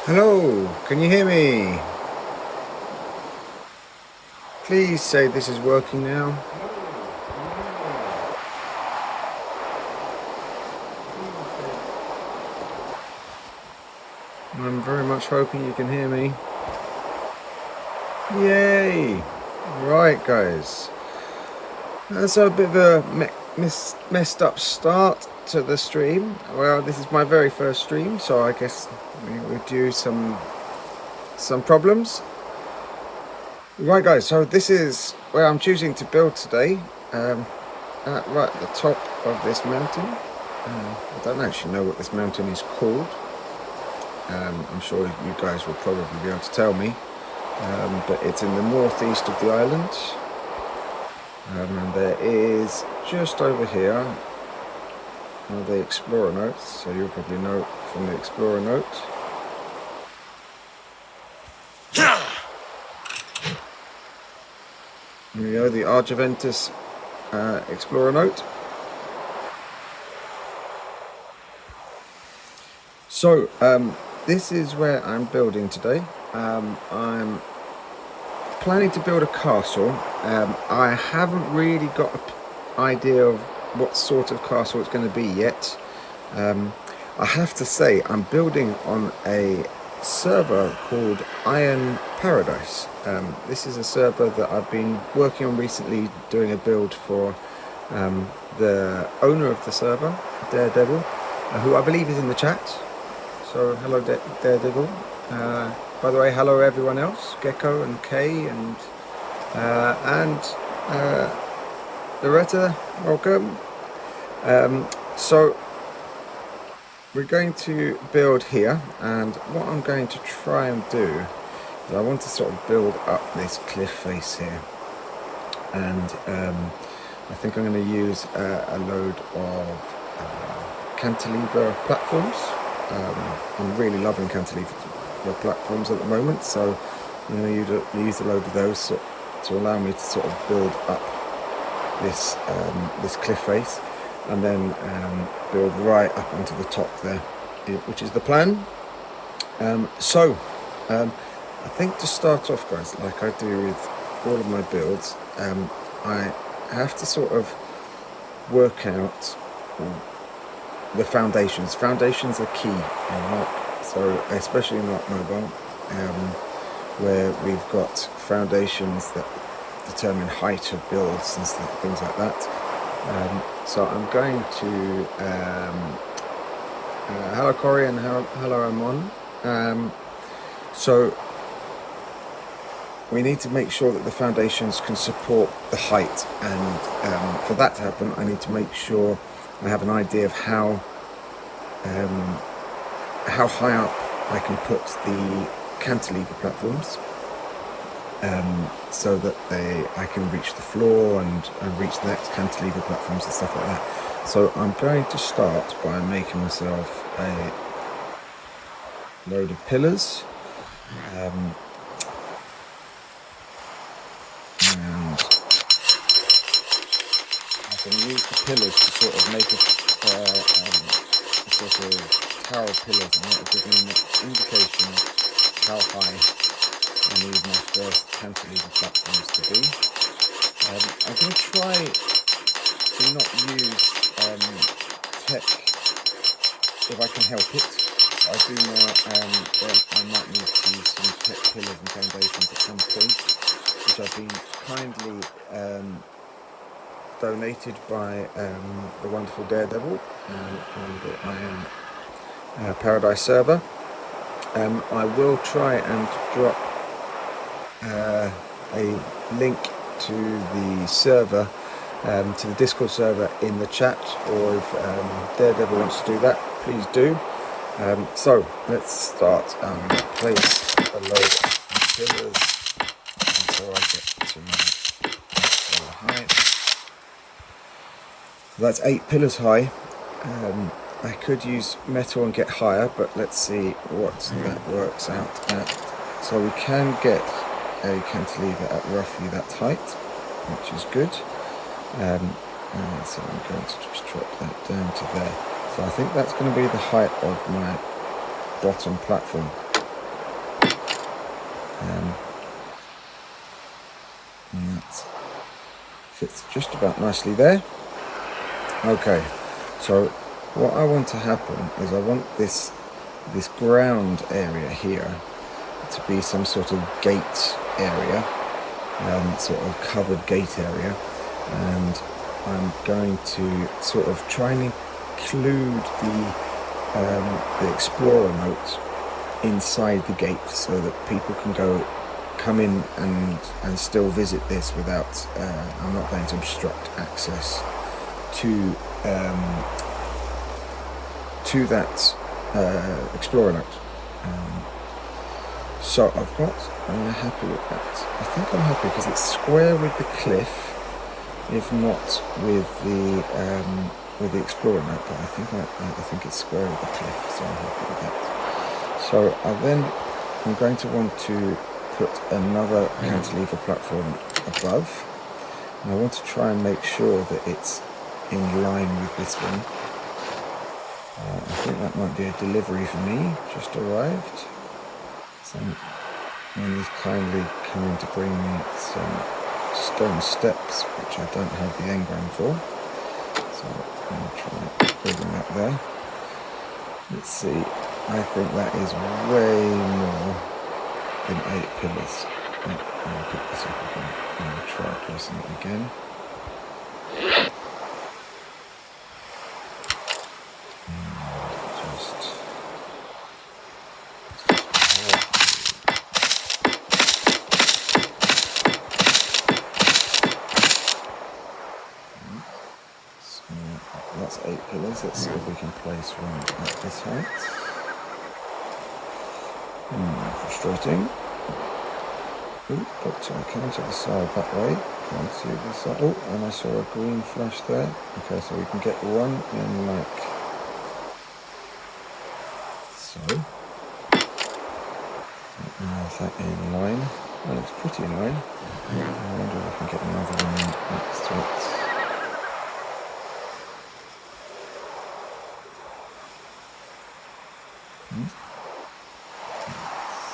Hello, can you hear me? Please say this is working now. I'm very much hoping you can hear me. Yay! Right, guys. That's a bit of a messed up start to the stream. Well, this is my very first stream, so I guess we're due some problems. Right, guys, so this is where I'm choosing to build today. Right at the top of this mountain. I don't actually know what this mountain is called. I'm sure you guys will probably be able to tell me, but it's in the northeast of the island, and there is just over here the Explorer notes, so you'll probably know from the Explorer note. Here we go, the Argenventus Explorer note. So this is where I'm building today. I'm planning to build a castle. I haven't really got an idea of what sort of castle it's going to be yet. I have to say I'm building on a server called Iron Paradise. This is a server that I've been working on recently, doing a build for the owner of the server, Daredevil, who I believe is in the chat. So hello, Daredevil. By the way, hello everyone else, Gecko and Kay and Loretta, welcome. So we're going to build here, and what I'm going to try and do is I want to sort of build up this cliff face here, and I think I'm going to use a load of cantilever platforms. I'm really loving cantilever platforms at the moment, so I'm going to use a load of those to allow me to sort of build up this this cliff face, and then build right up onto the top there, which is the plan. I think to start off, guys, like I do with all of my builds, I have to sort of work out the foundations. Foundations are key in Ark, so especially in Ark Mobile, where we've got foundations that determine height of builds and things like that. So I'm going to hello Corey and hello Amon. So we need to make sure that the foundations can support the height, and for that to happen I need to make sure I have an idea of how high up I can put the cantilever platforms, so that I can reach the floor and reach the next cantilever platforms and stuff like that. So I'm going to start by making myself a load of pillars, and I can use the pillars to sort of make a sort of tower of pillars, and that will give me an indication of how high I need my first cantilever platforms to be. I'm going to try to not use tech if I can help it. I do know that I might need to use some tech pillars and foundations at some point, which I've been kindly donated by the wonderful Daredevil on the Iron Paradise server. I will try and drop a link to the server, to the Discord server in the chat, or if Daredevil wants to do that, please do. So let's start. I'm going to place a load of pillars until I get to my actual height. So that's 8 pillars high. I could use metal and get higher, but let's see what that works out at. So we can get a cantilever at roughly that height, which is good. So I'm going to just drop that down to there. So I think that's going to be the height of my bottom platform. And that fits just about nicely there. Okay, so what I want to happen is I want this ground area here to be some sort of gate area, sort of covered gate area, and I'm going to sort of try and include the explorer note inside the gate so that people can come in and still visit this without I'm not going to obstruct access to that explorer note. So I'm happy with that. I think I'm happy because it's square with the cliff, if not with the explorer note. But I think it's square with the cliff, so I'm happy with that. So I'm going to want to put another cantilever platform above, and I want to try and make sure that it's in line with this one. I think that might be a delivery for me, just arrived. Someone is kindly coming to bring me some stone steps, which I don't have the engram for. So I'm going to try building that there. Let's see, I think that is way more than 8 pillars. I'll pick this up again. I'm going to try placing it again. That's 8 pillars. Let's see if we can place one at this height. Frustrating. Ooh, but I came to the side that way. Can I see the side? Oh, and I saw a green flash there. Okay, so we can get one in like so. Is that in line? That looks pretty in line. I wonder if I can get another one in next to it.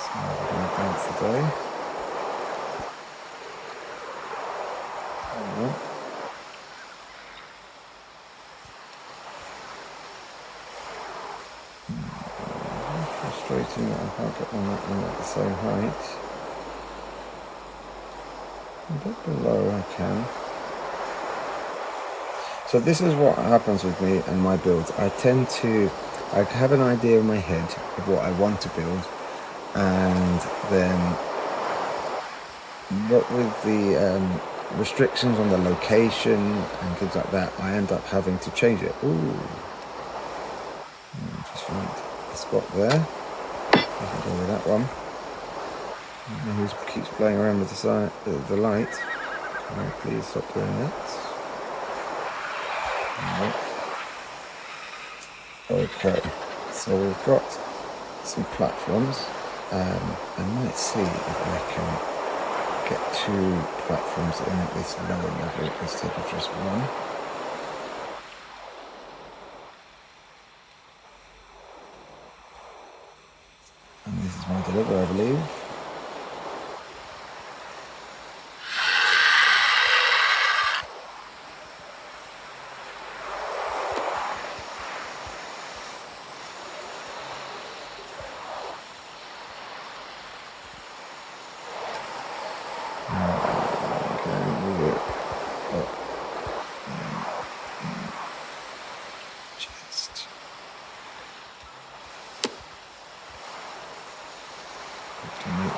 So we're going to advance the day. Frustrating that I can't get one in at the same height. A bit below I can. So this is what happens with me and my builds. I have an idea in my head of what I want to build, and then what with the restrictions on the location and things like that, I end up having to change it. Ooh, just found the spot there. I can go with that one. I don't know who keeps playing around with the light. Can I please stop doing that? No. Okay, so we've got some platforms. I might see if I can get 2 platforms in at this lower level instead of just one. And this is my delivery, I believe.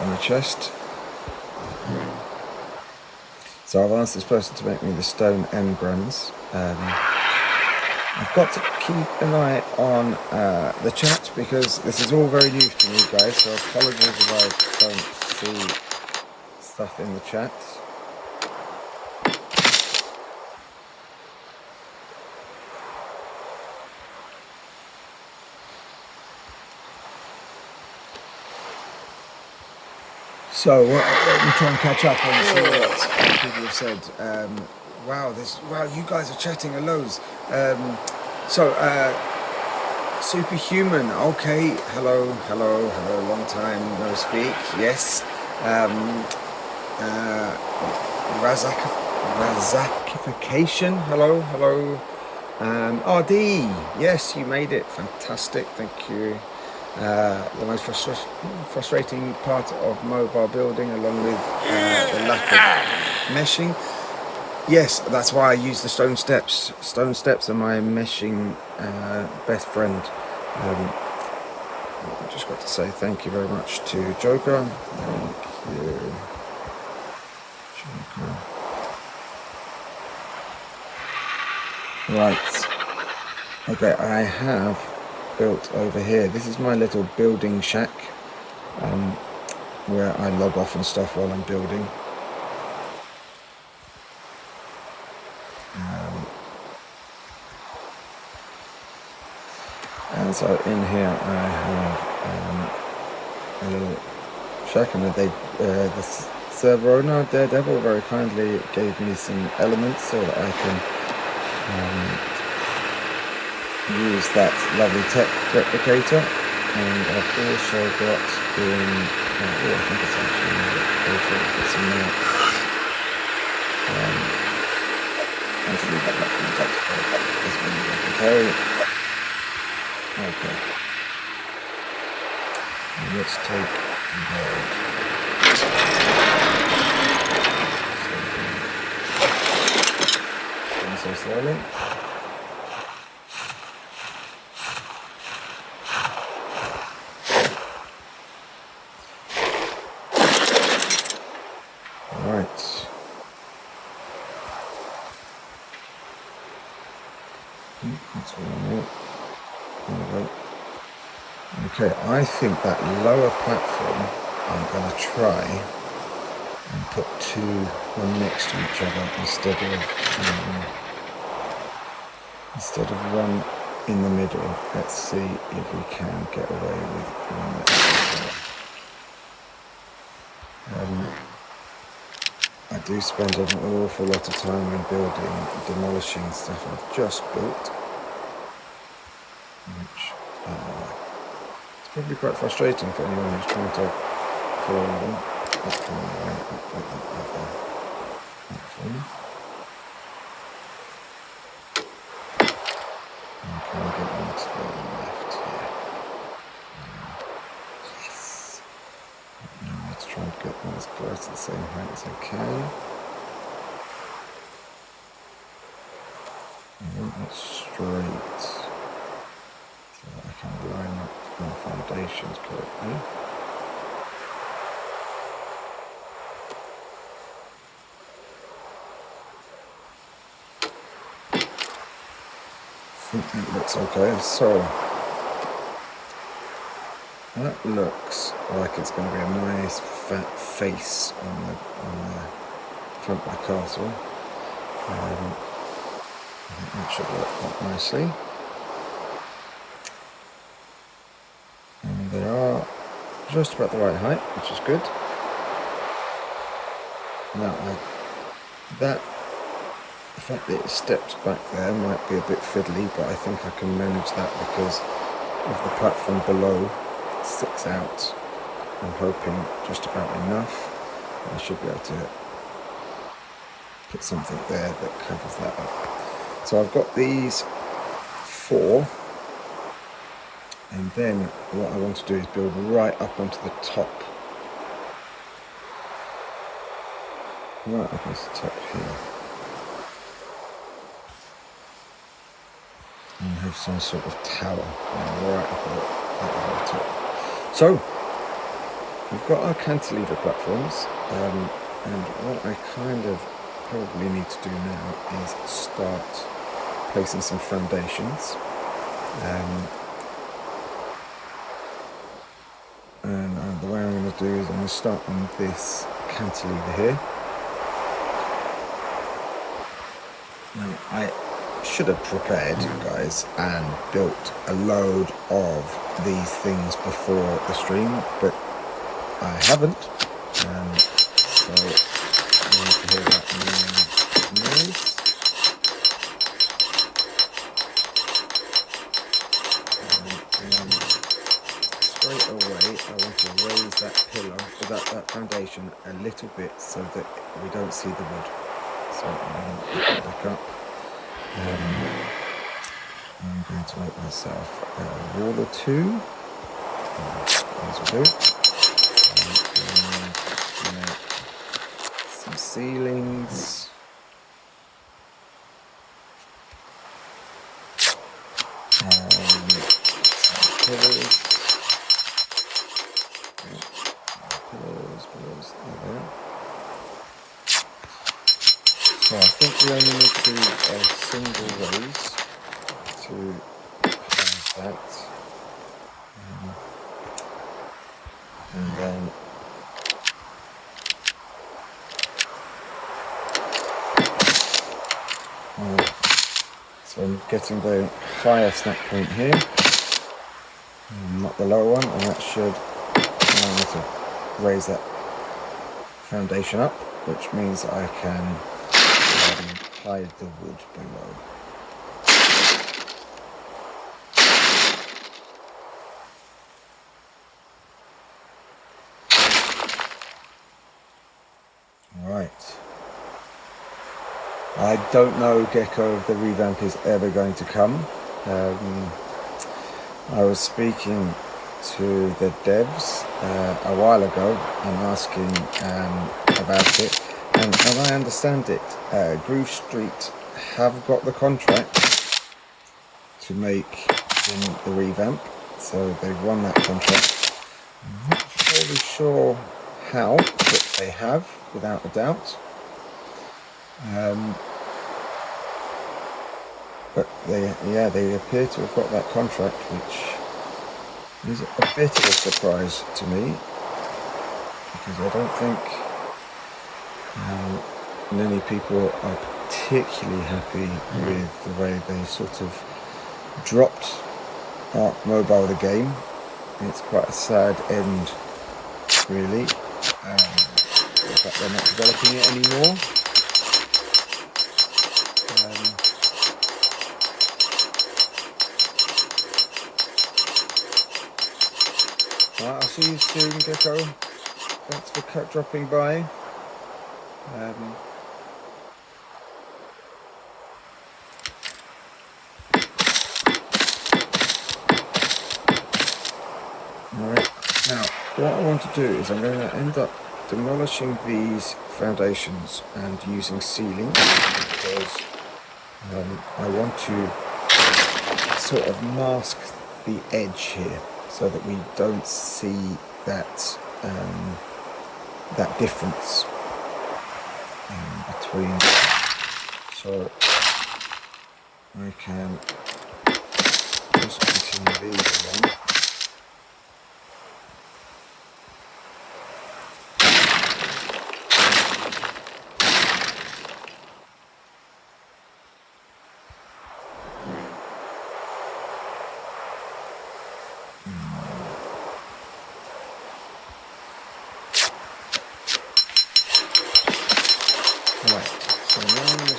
On the chest. So I've asked this person to make me the stone engrams. I've got to keep an eye on the chat because this is all very new to me, guys, so apologies if I don't see stuff in the chat. So let me try and catch up and see what people have said. Wow, you guys are chatting a loads. Superhuman, okay, hello, long time no speak. Yes, Razakification. Hello, hello. RD, yes, you made it. Fantastic, thank you. The most frustrating part of mobile building, along with the lack of meshing. Yes, that's why I use the stone steps. Stone steps are my meshing best friend. I just got to say thank you very much to Joker. Thank you, Joker. Right. Okay, I have built over here. This is my little building shack, where I log off and stuff while I'm building. And so in here I have a little shack, and the server owner, Daredevil, very kindly gave me some elements so that I can use that lovely tech replicator. And I've also got in, I think it's actually in the replicator, it's some more, and to leave that back from the top, this one I can carry. Okay. And let's take the bird. Going so slowly. Right. That's all I need. There we go. Okay, I think that lower platform I'm going to try and put two one next to each other instead of one in the middle. Let's see if we can get away with one next to each other. I do spend an awful lot of time when building, demolishing stuff I've just built, which it's probably quite frustrating for anyone who's trying to follow them. Let's try and line it up like that other platform. And can I get one to the left here? Yes. Now let's try and get them as close to the same height as I can. I want it straight so that I can line up my foundations correctly. I think that looks okay. So that looks like it's going to be a nice fat face on the front of the castle. I think that should work quite nicely. And they are just about the right height, which is good. Now, the fact that it steps back there might be a bit fiddly, but I think I can manage that because of the platform below sticks out. I'm hoping just about enough. I should be able to put something there that covers that up. So I've got these four, and then what I want to do is build right up onto the top. Right up onto the top here. And have some sort of tower right up at the very top. So we've got our cantilever platforms, and what I kind of probably need to do now is start placing some foundations. And the way I'm going to do is I'm going to start on this cantilever here. Now I should have prepared, guys, and built a load of these things before the stream, but I haven't. So you need to hear that noise. And straight away way, I want to raise that pillar, that foundation a little bit so that we don't see the wood. So I'm going to pick it back up. I'm going to make myself a wall or two. As we do. And make some ceilings. Pillars. Pillars, there they are. So I think we only need to do a single raise to have that. And then so I'm getting the higher snap point here, not the lower one, and that should allow me to raise that foundation up, which means I can hide the wood below. Right. I don't know, Gecko, if the revamp is ever going to come. I was speaking to the devs a while ago and asking about it, and as I understand it, Groove Street have got the contract to make the revamp, so they've won that contract. I'm not really sure how, but they have, without a doubt. But they appear to have got that contract, which is a bit of a surprise to me, because I don't think many people are particularly happy with the way they sort of dropped Ark Mobile, the game. It's quite a sad end, really. The fact they're not developing it anymore. Right, I'll see you soon, Gecko. Thanks for dropping by. Alright, now what I want to do is I'm going to end up demolishing these foundations and using ceiling, because I want to sort of mask the edge here so that we don't see that that difference between, so I can just continue these along.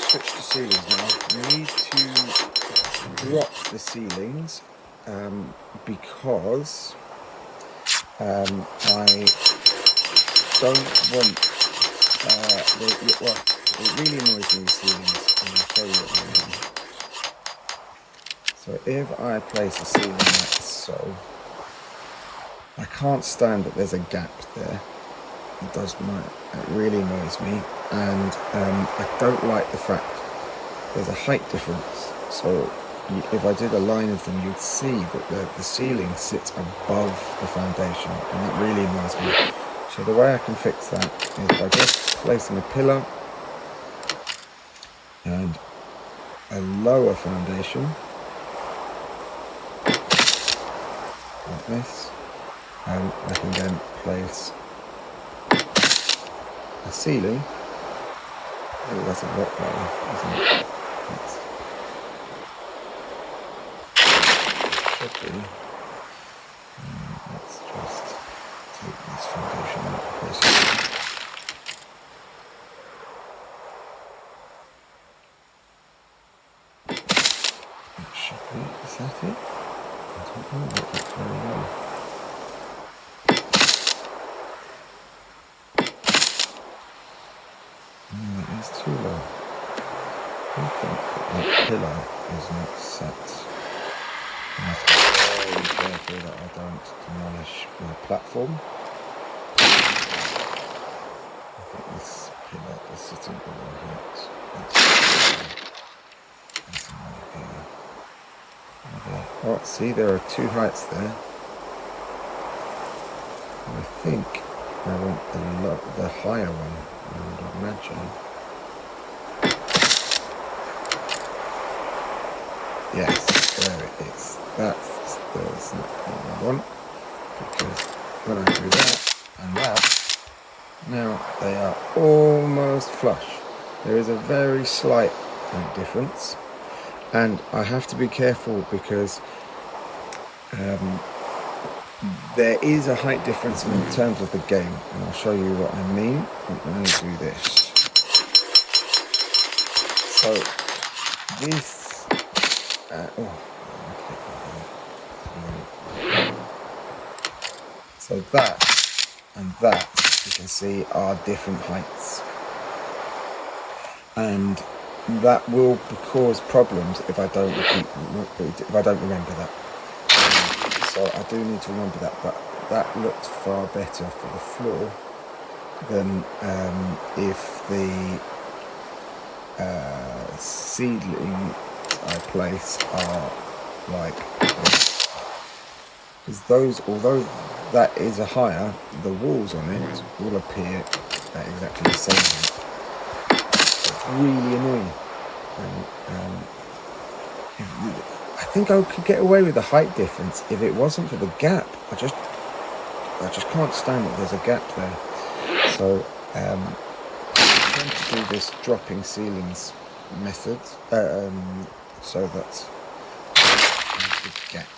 Switch to ceilings now. We need to drop the ceilings because I don't want well, it really annoys me with ceilings, and I'll show you what I mean. So if I place a ceiling like so, I can't stand that there's a gap there. It really annoys me, and I don't like the fact there's a height difference. So if I did a line of them, you'd see that the ceiling sits above the foundation, and that really annoys me. So the way I can fix that is by just placing a pillar and a lower foundation like this, and I can then place a ceiling. Oh, that's a lot better, isn't it? Should be. Let's just take this foundation out and place it. That should be. Is that it? I don't know. That looks very low. It's too low. I think that pillar is not set. I have to be very careful that I don't demolish my platform. I think this pillar is sitting below height. That's here. Okay. Oh, see, there are two heights there. I think I want the higher one, I would imagine. Yes, there it is. That's the snap point I want. Because when I do that and that, now they are almost flush. There is a very slight difference. And I have to be careful because there is a height difference in terms of the game, and I'll show you what I mean. I'm going to do this. So this, so that and that, you can see, are different heights, and that will cause problems if I don't remember that. So I do need to remember that, but that looks far better for the floor than if the seedlings I place are like this. Because those, although that is a higher, the walls on it will appear at exactly the same height. It's really annoying. I think I could get away with the height difference if it wasn't for the gap. I just can't stand that there's a gap there. So I'm going to do this dropping ceilings method, so that's the gap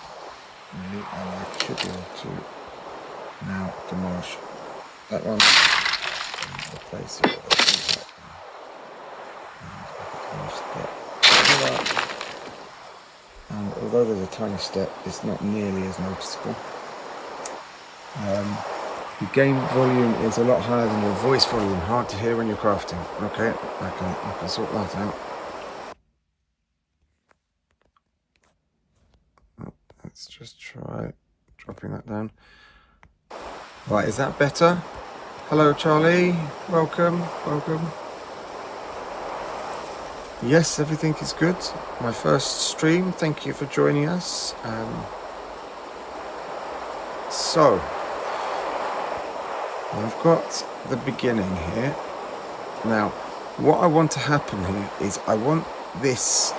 really, and I should be able to now demolish that one and replace it with a two height one. And I can demolish that. And although there's a tiny step, it's not nearly as noticeable. The game volume is a lot higher than your voice volume. Hard to hear when you're crafting. Okay, I can sort that out. Let's just try dropping that down. Right, is that better? Hello, Charlie. Welcome. Yes, everything is good. My first stream. Thank you for joining us. So, I've got the beginning here. Now, what I want to happen here is I want this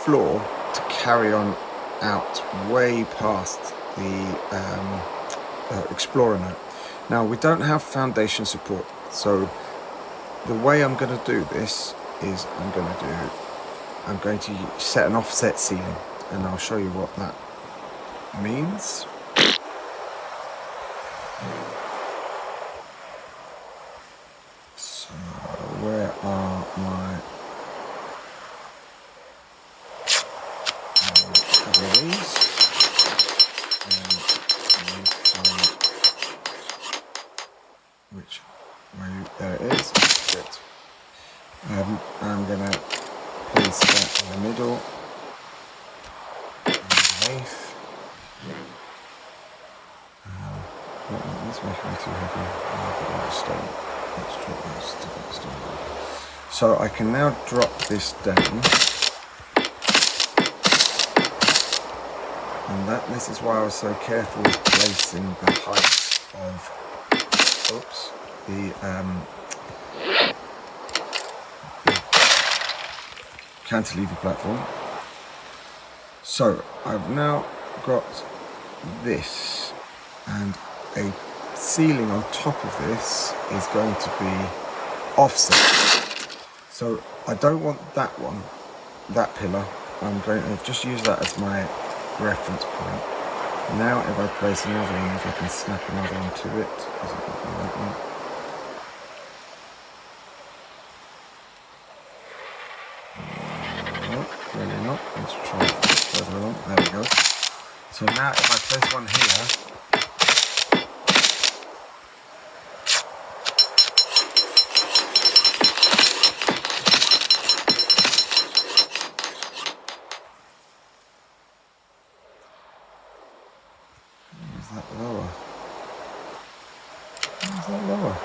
floor to carry on out way past the Explorer note. Now, we don't have foundation support, so the way I'm going to do this is I'm going to set an offset ceiling, and I'll show you what that means. So where are my couple of these? And find which way, there it is. Good. I'm going to place that in the middle, underneath. That's making me too heavy. Let's drop this to that stone. So I can now drop this down, and this is why I was so careful with placing the height of the cantilever platform. So I've now got this, and a ceiling on top of this is going to be offset. So I don't want that pillar. I'm going to just use that as my reference point. Now if I place another one, if I can snap another one to it, is it looking like that? No, clearly not. Let's try it further along. There we go. So now if I place one here, lower? Why is that lower?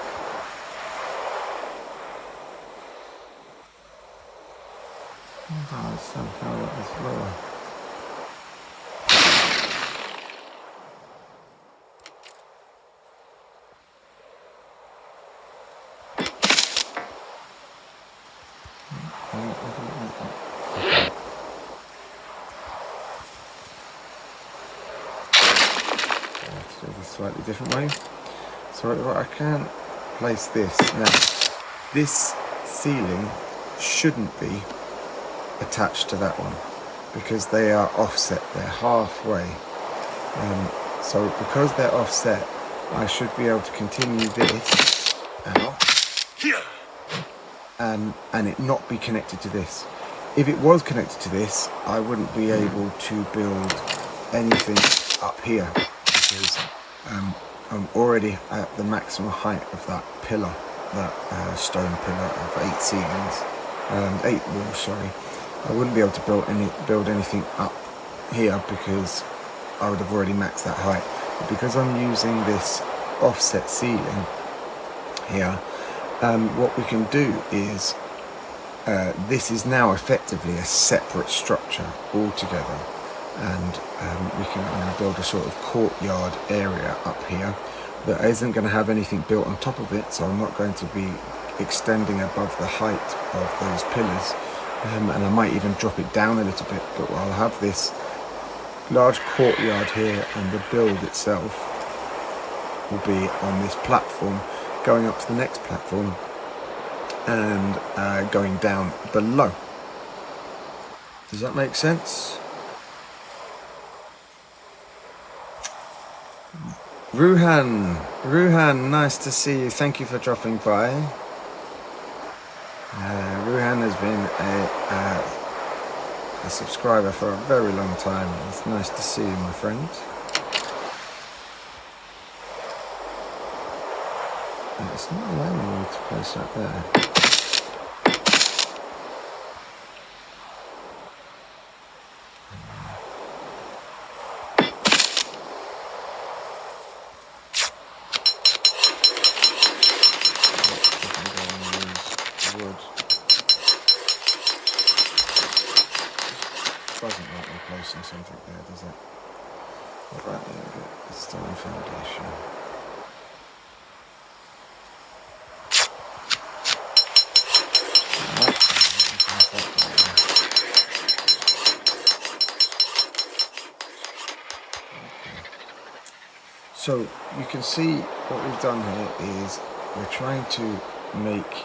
I don't understand how that is lower. Let's do this slightly different way. So I can place this. Now, this ceiling shouldn't be attached to that one because they are offset. They're halfway. So because they're offset, I should be able to continue this out and it not be connected to this. If it was connected to this, I wouldn't be able to build anything up here because I'm already at the maximum height of that pillar, that stone pillar of 8 ceilings, 8 walls, sorry. I wouldn't be able to build anything up here because I would have already maxed that height. But because I'm using this offset ceiling here, what we can do is this is now effectively a separate structure altogether, and we can build a sort of courtyard area up here that isn't going to have anything built on top of it, so I'm not going to be extending above the height of those pillars, and I might even drop it down a little bit, but I'll have this large courtyard here, and the build itself will be on this platform going up to the next platform and going down below. Does that make sense? Ruhan, nice to see you. Thank you for dropping by. Ruhan has been a subscriber for a very long time. It's nice to see you, my friend. It's not allowing me to place that there. Doesn't like me placing something there, does it? What about the stone foundation? So you can see what we've done here is we're trying to make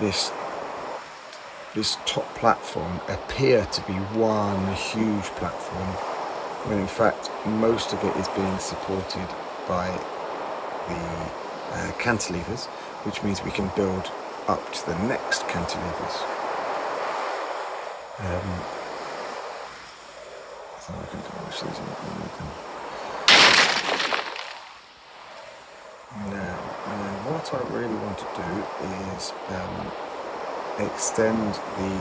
this top platform appear to be one huge platform, when in fact most of it is being supported by the cantilevers, which means we can build up to the next cantilevers. So I can demolish these and not remove them. Now, what I really want to do is extend the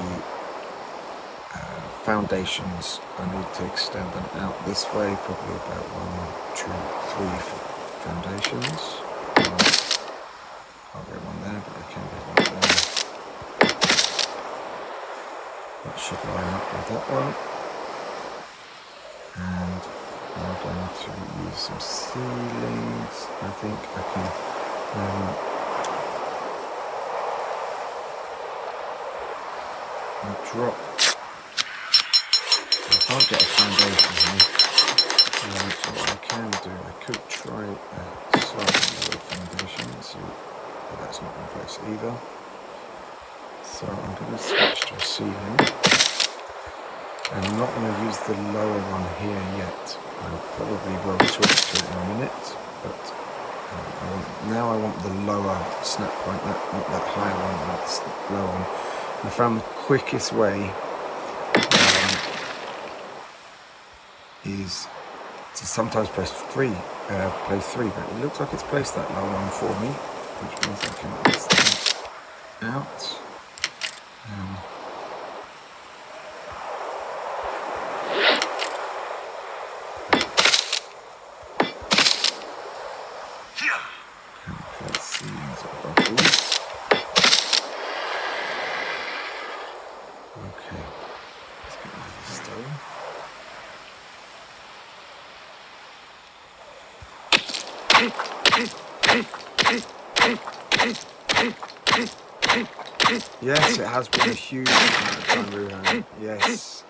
foundations. I need to extend them out this way, probably about 1, 2, 3 foundations. Can't get one there, but I can get one there. That should line up with that one. And I'm going to use some ceilings. I think I can drop. I can't get a foundation here. What I can do, I could try a slightly lower foundation. See, but that's not in place either. So I'm going to switch to a ceiling. And I'm not going to use the lower one here yet. I probably will switch to it in a minute, but I want the lower snap point, not that higher one, that's the lower one. I found the quickest way is to sometimes press 3, but it looks like it's placed that lower one for me, which means I can extend out. Place seeds above these. Okay, let's get rid of the stone. Yes, it has been a huge amount of time, Ruhan. Yes,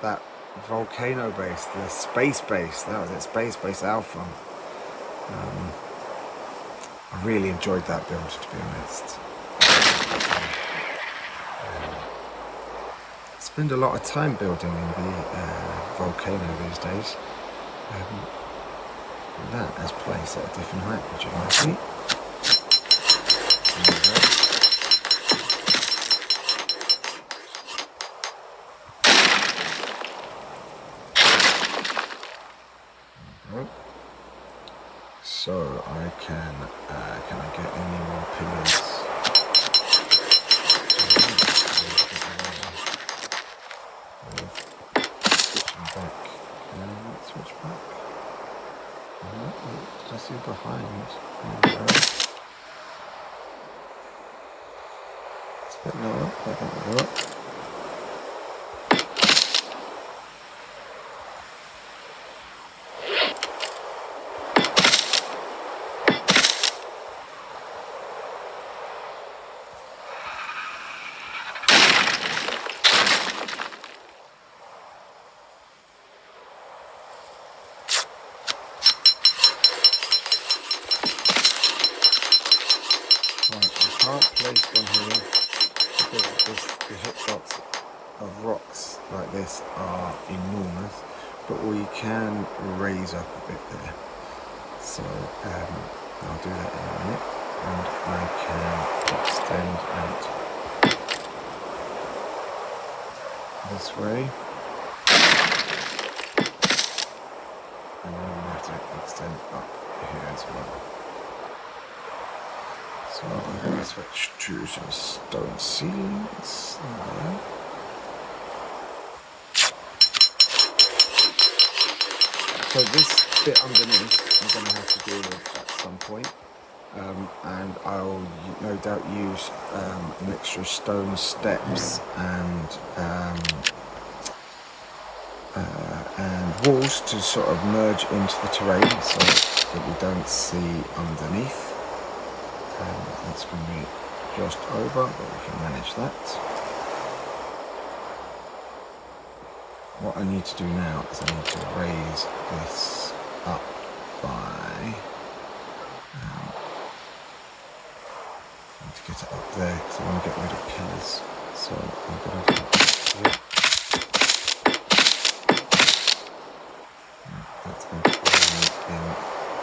that volcano base, the space base, that was it, space base Alpha. I really enjoyed that build, to be honest. Spend a lot of time building in the volcano these days. That has placed at a different height, which you might see. So I can I get any more pillars? Switching back. Switch back. Did I see behind? It's a bit lower. That will work. Placed on here because the hitbox of rocks like this are enormous, but we can raise up a bit there. So I'll do that in a minute, and I can extend out this way, and then we have to extend up here as well. So I'm going to switch to some stone ceilings. There. So this bit underneath I'm going to have to deal with at some point. And I'll no doubt use a mixture of stone steps and walls to sort of merge into the terrain so that we don't see underneath. That's going to be just over, but we can manage that. What I need to do now is I need to raise this up by... I need to get it up there because I want to get rid of pillars. So I'm going to do it. That's going to be in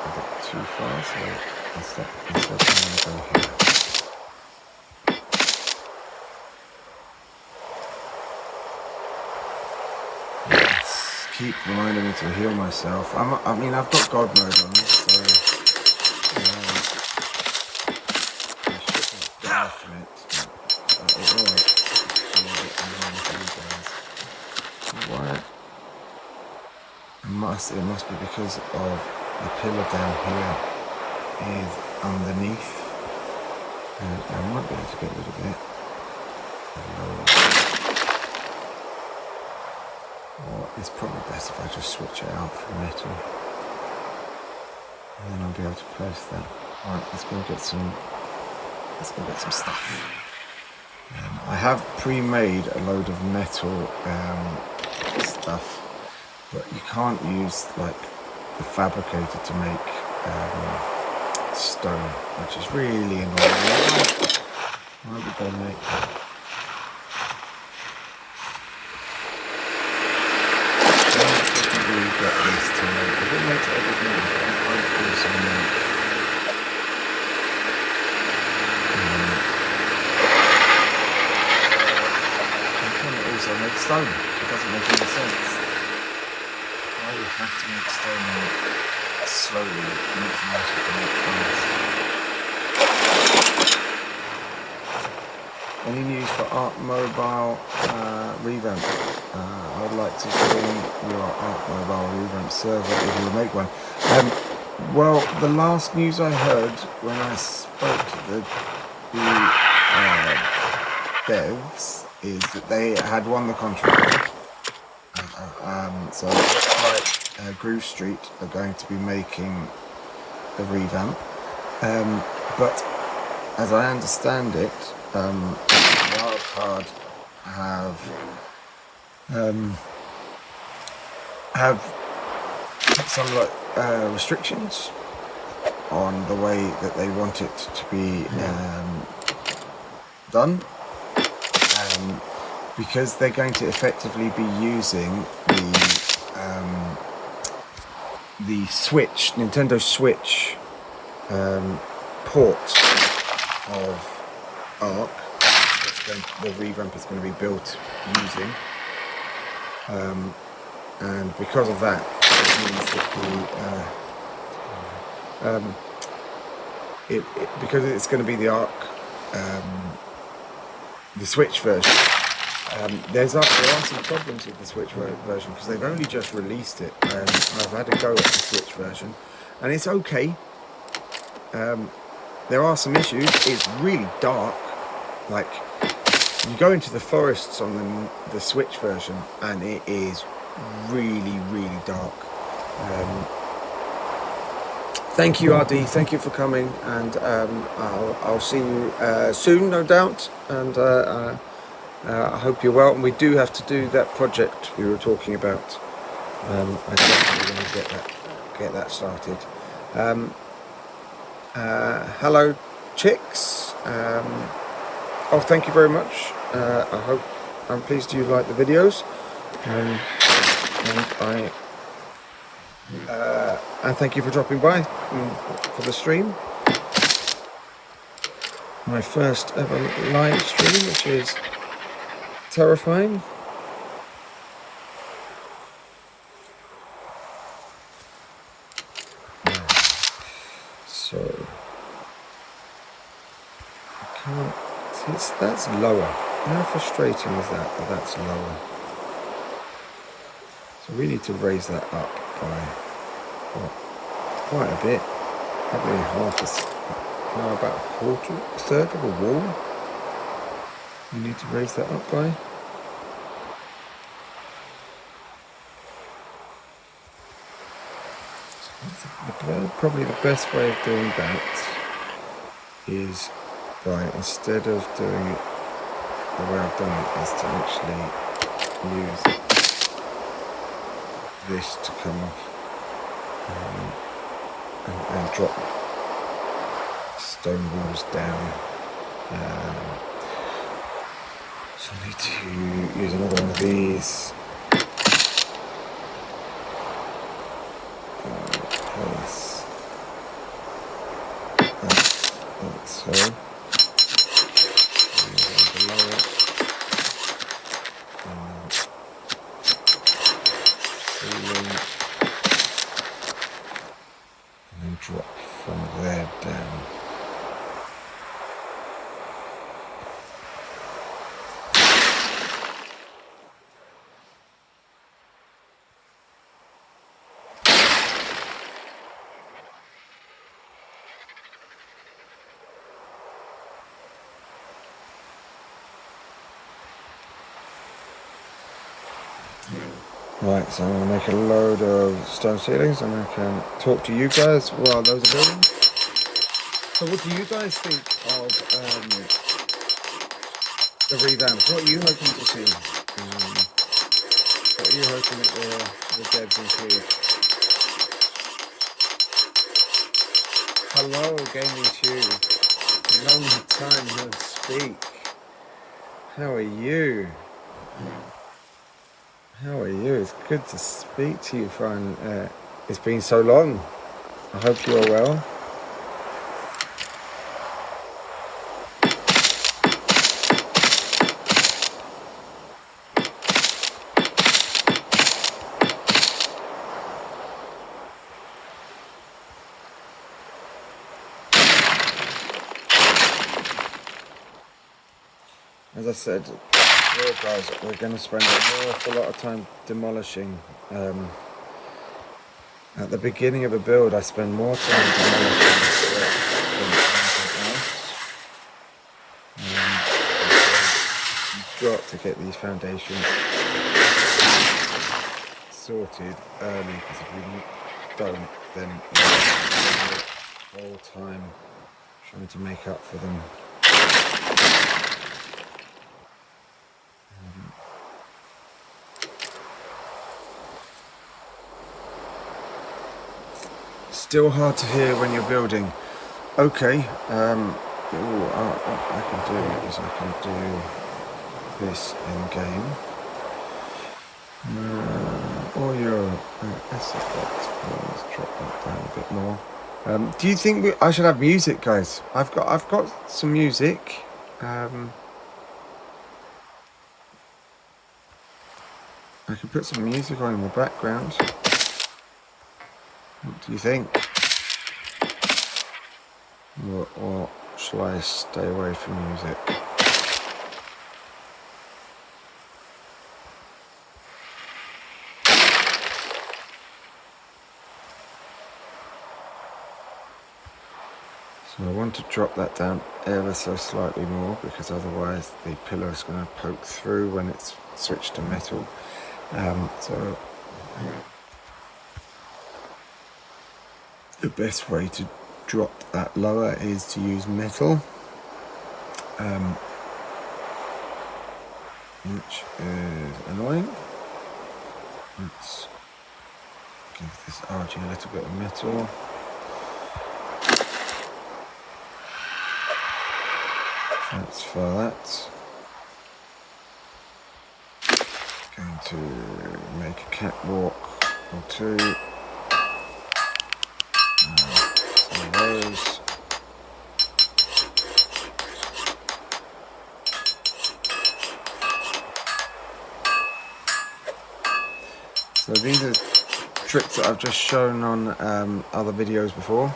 a bit too far, so instead I'm going to go here. Yes, keep reminding me to heal myself. I mean, I've got God mode on this, so I shouldn't die from it. It will be a bit annoying for you guys. Why? It must be because of the pillar down here is underneath, and I might be able to get rid of it. Or it's probably best if I just switch it out for metal, and then I'll be able to place that. Alright, let's go get some stuff. I have pre-made a load of metal stuff, but you can't use like the fabricator to make stone, which is really annoying. Why would they make that? Get this to make. If it makes everything, I also make. I can also make stone. It doesn't make any sense. Why you have to make stone slowly and everything else you can make fast. Any news for Ark Mobile revamp? I would like to join your Ark Mobile revamp server if you make one. Well, the last news I heard when I spoke to the devs is that they had won the contract. So it looks like Groove Street are going to be making the revamp. But as I understand it, Wildcard have some restrictions on the way that they want it to be done, because they're going to effectively be using the Switch, Nintendo Switch port of Ark. The revamp is going to be built using, and because of that, it means that because it's going to be the Ark, the Switch version. There are some problems with the Switch version because they've only just released it, and I've had a go at the Switch version, and it's okay. There are some issues. It's really dark. Like, you go into the forests on the Switch version, and it is really, really dark. Thank you, RD. Thank you for coming, and I'll see you soon, no doubt. And I hope you're well. And we do have to do that project we were talking about. I definitely want to get that started. Hello, chicks. Oh, thank you very much. I'm pleased you like the videos, and thank you for dropping by for the stream. My first ever live stream, which is terrifying. So I can't. That's lower. How frustrating is that that's lower? So we need to raise that up by quite a bit. Probably about a third of a wall. We need to raise that up by. Probably the best way of doing that is by, instead of doing it the way I've done it, is to actually use this to come off and drop stone walls down. So I need to use another one of these. Place like so. Below it. Ceiling. And then drop from there down. Right, so I'm going to make a load of stone ceilings and I can talk to you guys while those are building. So what do you guys think of the revamp? What are you hoping to see? What are you hoping that the devs include? Hello, Gaming Tube. Long time no speak. How are you? How are you? It's good to speak to you, friend. It's been so long. I hope you are well. As I said, guys, we're going to spend an awful lot of time demolishing At the beginning of a build, I spend more time demolishing the slip than anything else. Because you've got to get these foundations sorted early, because if you don't, then you spend the whole time trying to make up for them. Still hard to hear when you're building. Okay, what I can do is I can do this in game. Or your SFX, let's drop that down a bit more. Do you think I should have music, guys? I've got some music. I can put some music on in the background. What do you think? Or shall I stay away from music? So I want to drop that down ever so slightly more, because otherwise the pillow is going to poke through when it's switched to metal. So the best way to drop that lower is to use metal, which is annoying. Let's give this RG a little bit of metal. Transfer that. Going to make a catwalk or two. Some of those. So these are tricks that I've just shown on other videos before.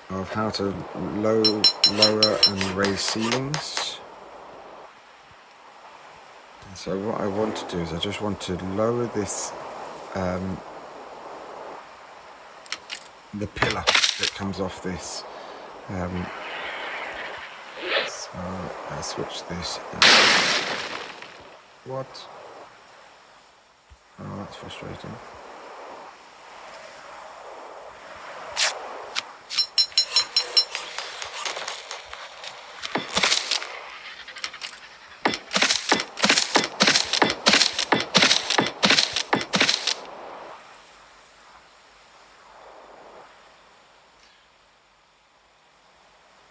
Of how to lower and raise ceilings. And so what I want to do is I just want to lower this, the pillar that comes off this. So I switch this. What? Oh, that's frustrating.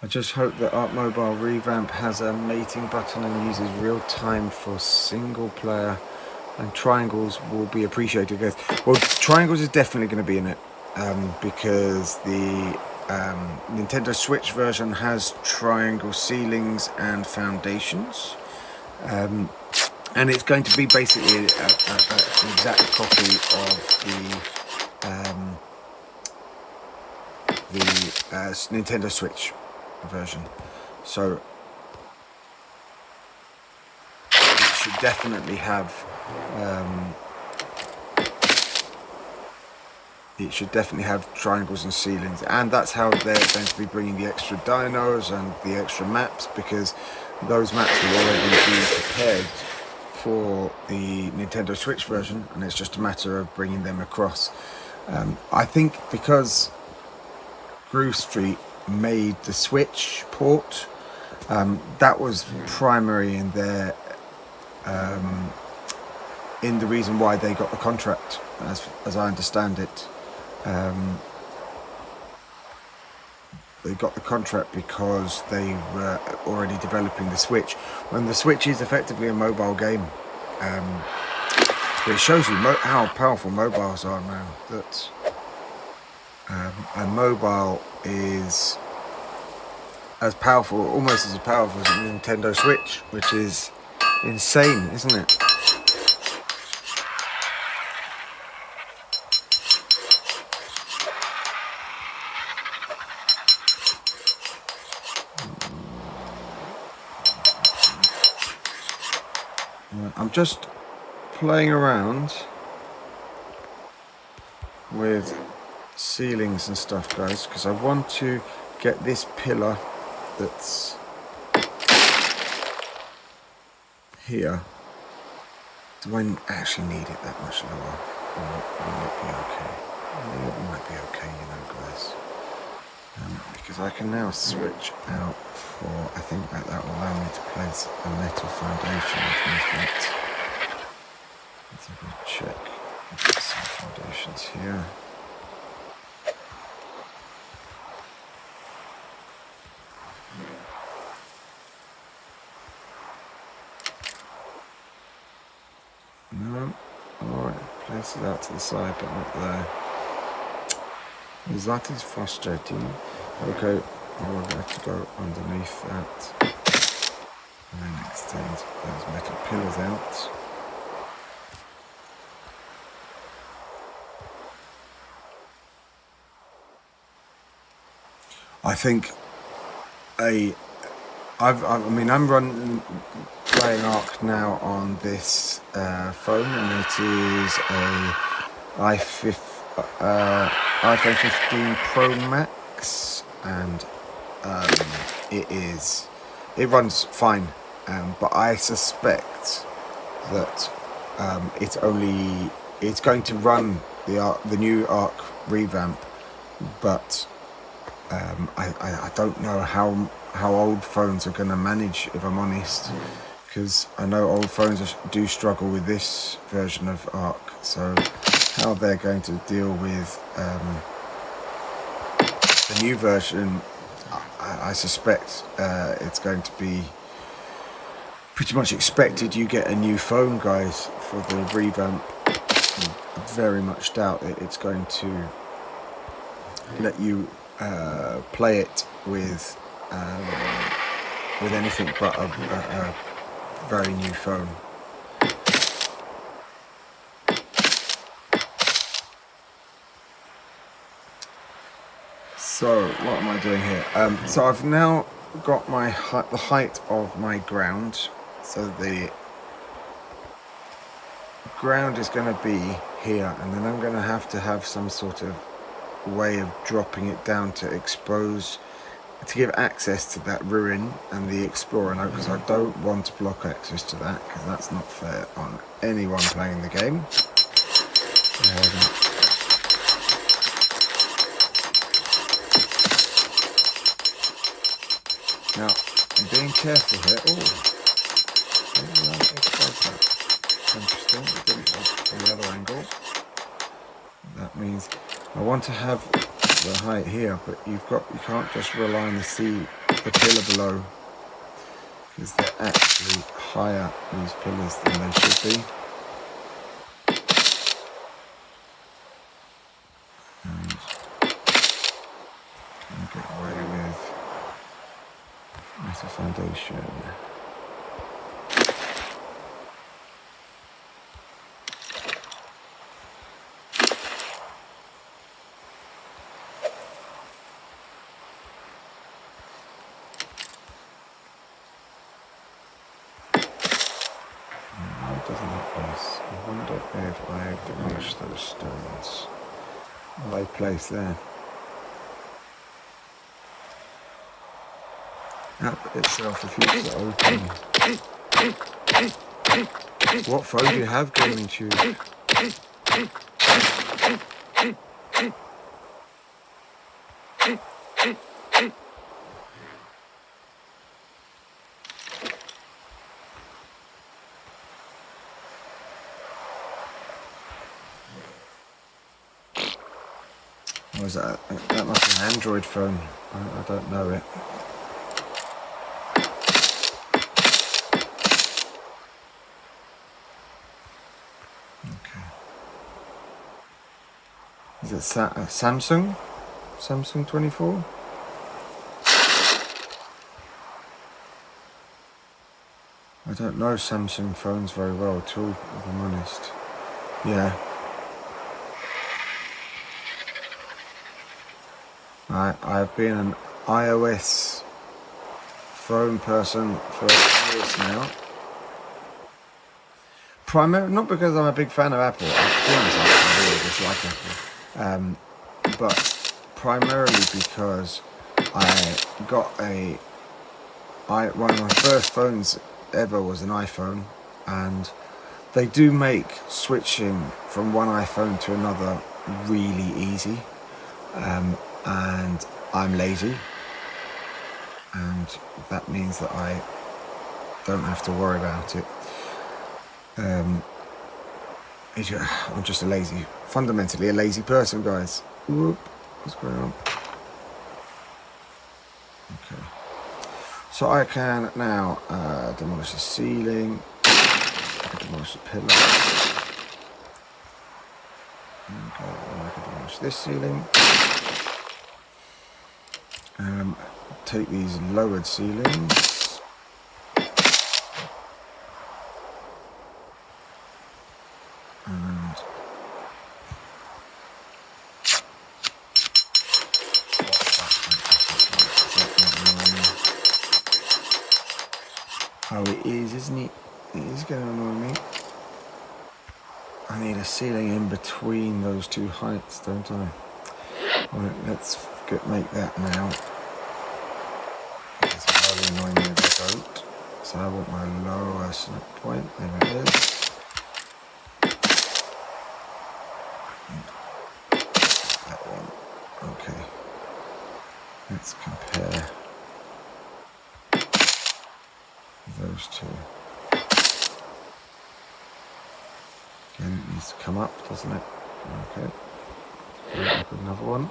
I just hope that Ark Mobile revamp has a mating button and uses real time for single player, and triangles will be appreciated, guys. Well, triangles is definitely going to be in it, because the Nintendo Switch version has triangle ceilings and foundations, and it's going to be basically an exact copy of the Nintendo Switch version. So it should definitely have triangles and ceilings, and that's how they're going to be bringing the extra dinos and the extra maps, because those maps will already be prepared for the Nintendo Switch version, and it's just a matter of bringing them across. I think because Groove Street made the Switch port, that was primary in their in the reason why they got the contract, as I understand it. They got the contract because they were already developing the Switch, when the Switch is effectively a mobile game. But it shows you how powerful mobiles are now, that a mobile is as powerful, almost as powerful as a Nintendo Switch, which is insane, isn't it? I'm just playing around with ceilings and stuff, guys, because I want to get this pillar that's here. Do I actually need it that much lower, or will it be okay? It might be okay, you know, guys. Because I can now switch out for, I think that will allow me to place a metal foundation underneath it. Let's have a check. Get some foundations here. No, alright, place it out to the side, but not there. That is frustrating. Okay, we'll have to go underneath that and then extend those metal pillars out. I think I'm playing Ark now on this phone, and it is a iPhone 15 Pro Max, and it runs fine, but I suspect that it's going to run the new Ark revamp, but I don't know how old phones are going to manage, if I'm honest, because I know old phones do struggle with this version of Ark, so how they're going to deal with the new version, I suspect it's going to be pretty much expected you get a new phone, guys, for the revamp. I very much doubt it's going to let you play it with anything but a very new phone. So what am I doing here? So I've now got the height of my ground. So the ground is going to be here, and then I'm going to have some sort of way of dropping it down to give access to that ruin and the explorer note, because I don't want to block access to that, because that's not fair on anyone playing the game. Now I'm being careful here. Maybe I'll expose that. Interesting. I didn't from the other angle. That means I want to have the height here, but you can't just rely on the pillar below, because they're actually higher, these pillars, than they should be. And get away with metal foundation. I wonder if I demolish those stones. Are they placed there? App itself refused to open. What phone do you have, Gaming Tube? Or is that must be an Android phone? I don't know it. Okay. Is it Samsung? Samsung 24? I don't know Samsung phones very well at all, if I'm honest. Yeah. I've been an iOS phone person for years now. primarily not because I'm a big fan of Apple. I really dislike Apple, but primarily because I got one of my first phones ever was an iPhone, and they do make switching from one iPhone to another really easy, and I'm lazy, and that means that I don't have to worry about it. I'm just fundamentally a lazy person, guys. Whoop, what's going on? Okay. So I can now demolish the ceiling, I can demolish the pillar. Okay, and I can demolish this ceiling. Take these lowered ceilings. And oh, it is, isn't it? It is going to annoy me. I need a ceiling in between those two heights, don't I? Right, let's make that now. It's probably annoying me if I don't. So I want my lower snap point. There it is. That one. Okay. Let's compare those two. Again, it needs to come up, doesn't it? Okay. Up another one.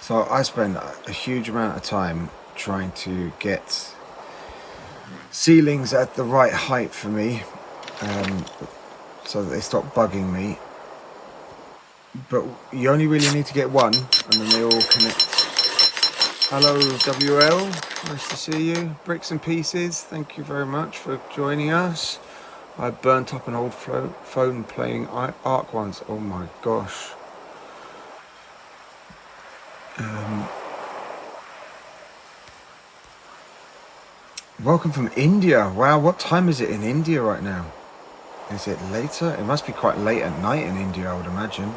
So I spend a huge amount of time trying to get ceilings at the right height for me, so that they stop bugging me. But you only really need to get one, and then they all connect. Hello WL, nice to see you. Bricks and Pieces, thank you very much for joining us. I burnt up an old phone playing Ark once. Oh my gosh. Welcome from India. Wow, what time is it in India right now? Is it later? It must be quite late at night in India, I would imagine.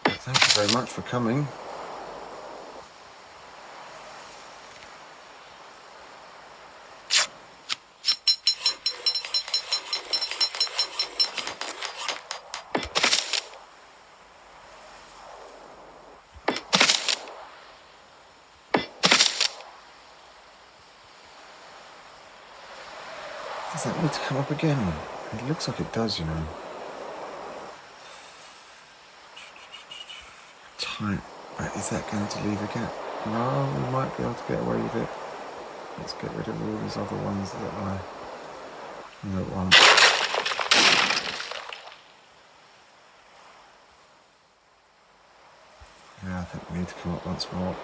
Thank you very much for coming. Does that need to come up again? It looks like it does, you know. Tight. But is that going to leave a gap? No, we might be able to get away with it. Let's get rid of all these other ones that I don't want. Yeah, I think we need to come up once more.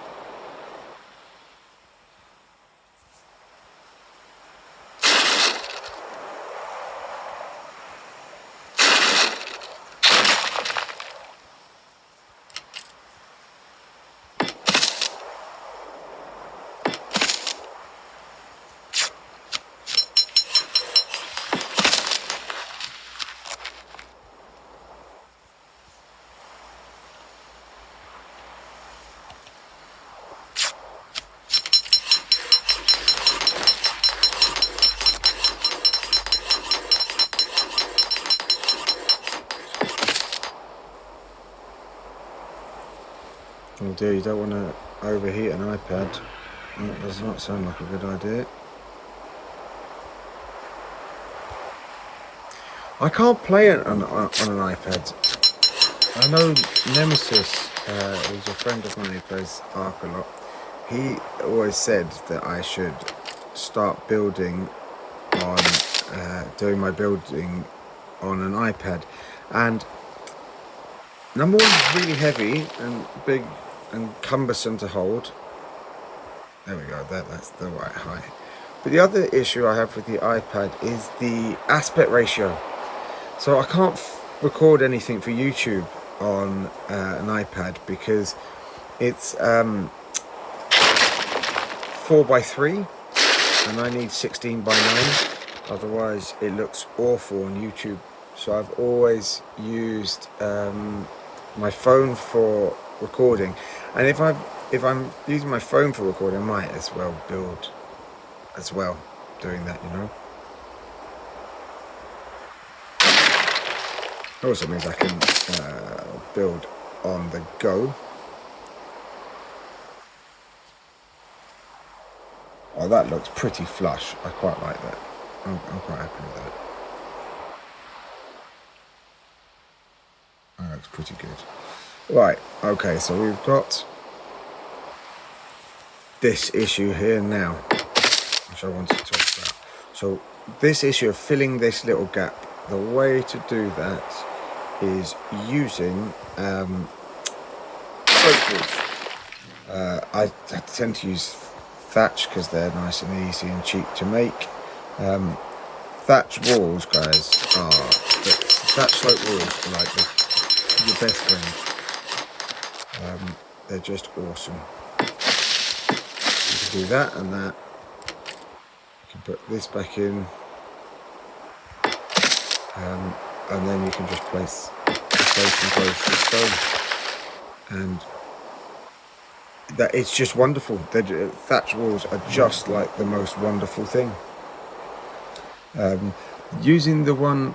Oh dear, you don't want to overheat an iPad. That does not sound like a good idea. I can't play it on an iPad. I know Nemesis, who's a friend of mine who plays Ark a lot, he always said that I should start building on, doing my building on an iPad. And number one, it's really heavy and big and cumbersome to hold. There we go, that's the right height. But the other issue I have with the iPad is the aspect ratio. So I can't record anything for YouTube on an iPad because it's 4:3 and I need 16:9. Otherwise it looks awful on YouTube. So I've always used my phone for recording, and if I'm using my phone for recording, I might as well build as well doing that, you know. It also means I can build on the go. Oh, that looks pretty flush. I quite like that. I'm quite happy with that. That looks pretty good. Right, okay, so we've got this issue here now, which I wanted to talk about. So this issue of filling this little gap, the way to do that is using I tend to use thatch because they're nice and easy and cheap to make. Thatch walls, guys, thatch slope walls are like your best friend. They're just awesome. You can do that and that. You can put this back in, and then you can just place and both the stone, and that it's just wonderful. Thatch walls are just like the most wonderful thing. Using the one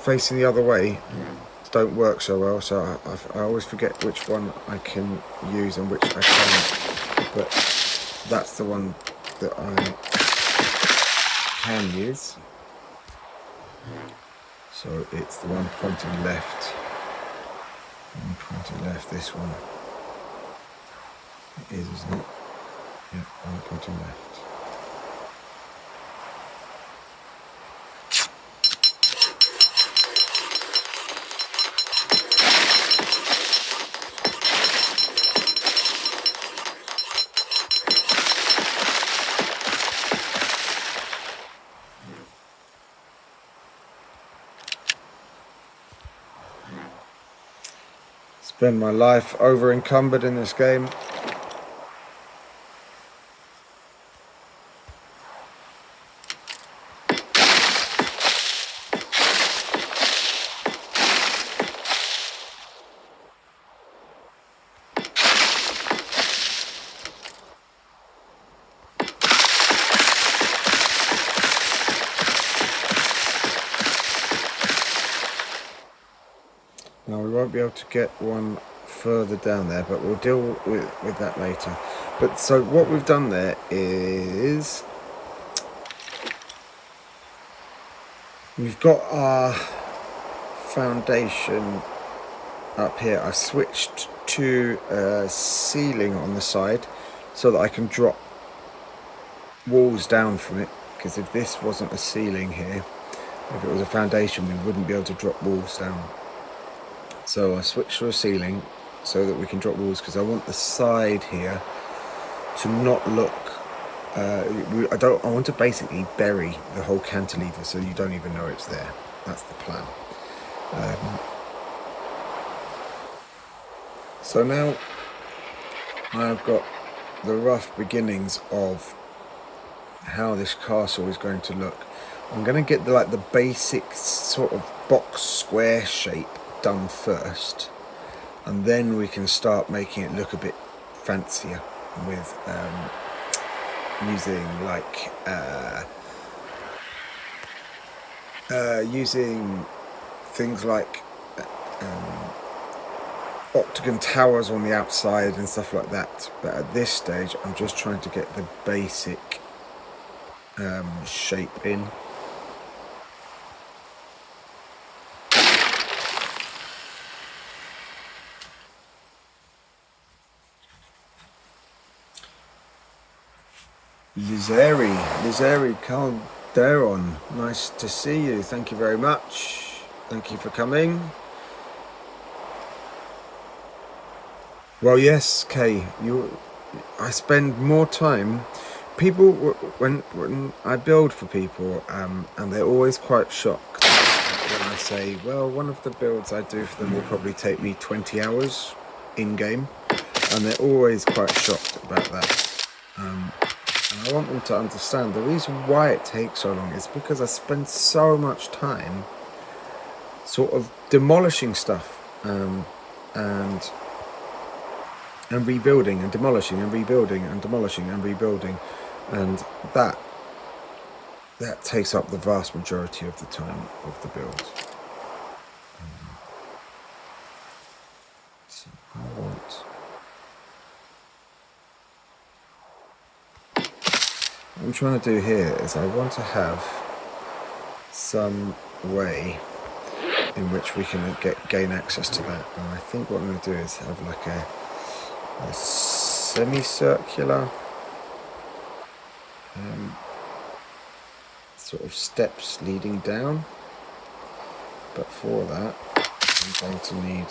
facing the other way don't work so well, so I always forget which one I can use and which I can't, but that's the one that I can use. So it's the one pointing left. This one. It is, isn't it? Yeah, one pointing left. Spend my life over encumbered in this game. Now we won't be able to get one further down there, but we'll deal with that later. But so what we've done there is we've got our foundation up here. I've switched to a ceiling on the side so that I can drop walls down from it, because if this wasn't a ceiling here, if it was a foundation, we wouldn't be able to drop walls down. So I switched to a ceiling so that we can drop walls, because I want the side here to not look I want to basically bury the whole cantilever so you don't even know it's there. That's the plan. So now I've got the rough beginnings of how this castle is going to look. I'm going to get the basic sort of box square shape done first, and then we can start making it look a bit fancier with using things like octagon towers on the outside and stuff like that. But at this stage I'm just trying to get the basic shape in. Lizeri Calderon, nice to see you. Thank you very much. Thank you for coming. Well, yes, Kay, I spend more time. People, when I build for people, and they're always quite shocked when I say, well, one of the builds I do for them will probably take me 20 hours in game, and they're always quite shocked about that. And I want them to understand the reason why it takes so long is because I spend so much time sort of demolishing stuff, and rebuilding and demolishing and rebuilding and demolishing and rebuilding, and that takes up the vast majority of the time of the build. So what I'm trying to do here is I want to have some way in which we can gain access to that, and I think what I'm going to do is have like a semicircular sort of steps leading down, but for that I'm going to need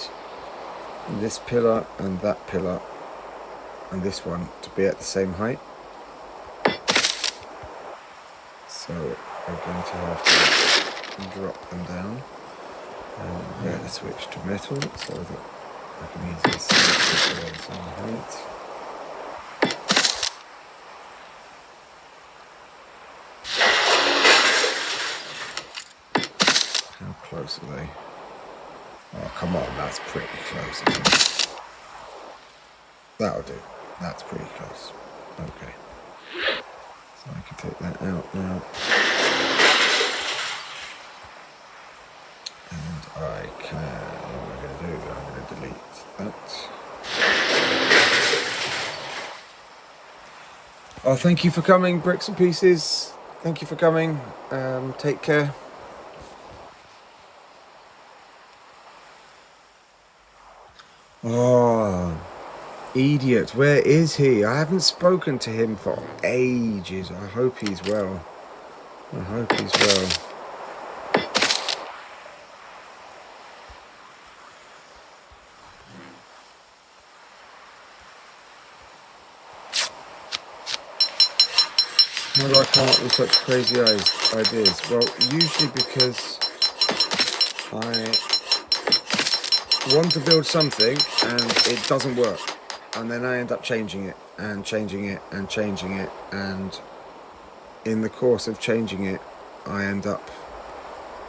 this pillar and that pillar and this one to be at the same height, so we're going to have to drop them down and switch to metal so that I can easily see the same height. How close are they? Oh, come on, that's pretty close, isn't it? That'll do. That's pretty close. Okay. So I can take that out now. And I can... What am I going to do? I'm going to delete that. Oh, thank you for coming, Bricks and Pieces. Thank you for coming. Take care. Oh, idiot. Where is he? I haven't spoken to him for ages. I hope he's well. I hope he's well. How do I come up with such crazy ideas? Well, usually because I want to build something and it doesn't work, and then I end up changing it and changing it and changing it, and in the course of changing it I end up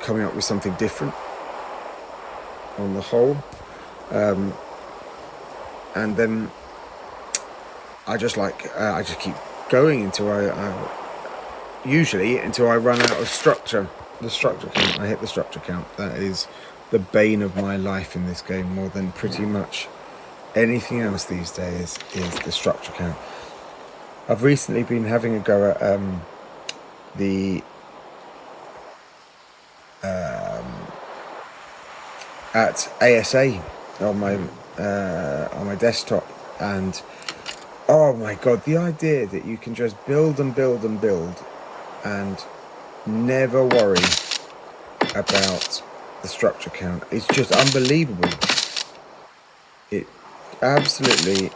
coming up with something different on the whole, and then I just keep going until I run out of structure. The structure count. I hit the structure count. That is the bane of my life in this game, more than pretty much anything else these days, is the structure count. I've recently been having a go at at ASA on my desktop, and oh my god, the idea that you can just build and build and build and never worry about the structure count is just unbelievable. It absolutely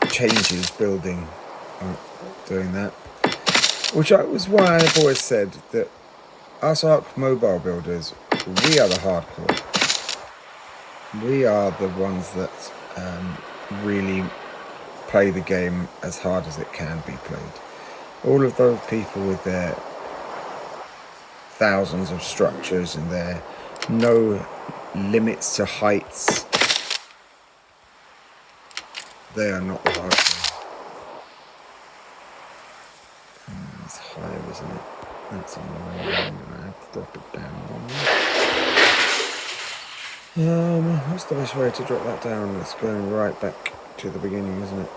changes building doing that, which was why I've always said that us Ark Mobile builders, we are the hardcore. We are the ones that really play the game as hard as it can be played. All of those people with their thousands of structures and their no limits to heights, they are not the hardcore. It's higher, isn't it? That's annoying. I'm gonna have to drop it down. What's the best way to drop that down? It's going right back to the beginning, isn't it?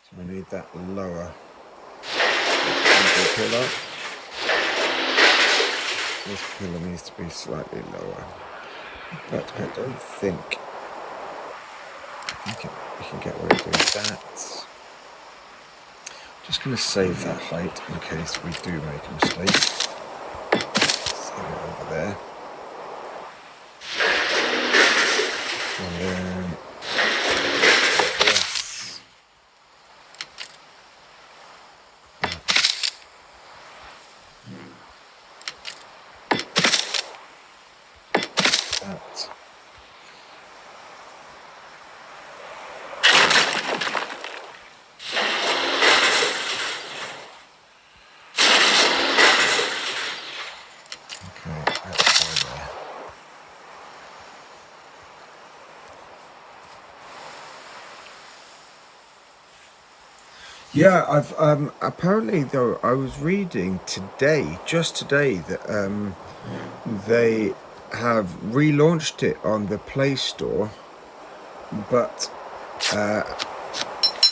So I need that lower pillar. This pillar needs to be slightly lower, but I don't think we can get away with that. Just going to save that height in case we do make a mistake. Save it over there. And then yes. That. Yeah, I've apparently though I was reading today, just today, that they have relaunched it on the Play Store, but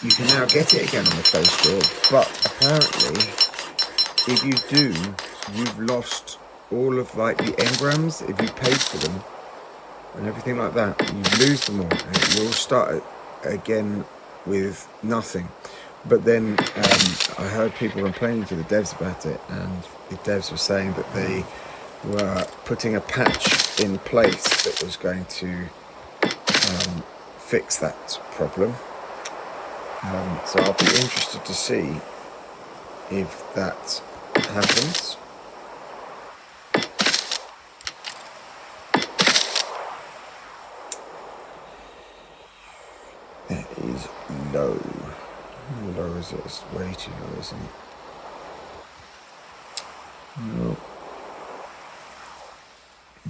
you can now get it again on the Play Store. But apparently, if you do, you've lost all of like the engrams if you paid for them and everything like that. You lose them all, and you'll start again with nothing. But then I heard people complaining to the devs about it, and the devs were saying that they were putting a patch in place that was going to fix that problem. So I'll be interested to see if that happens. That is low. How low is it? It's way too low, isn't it? No.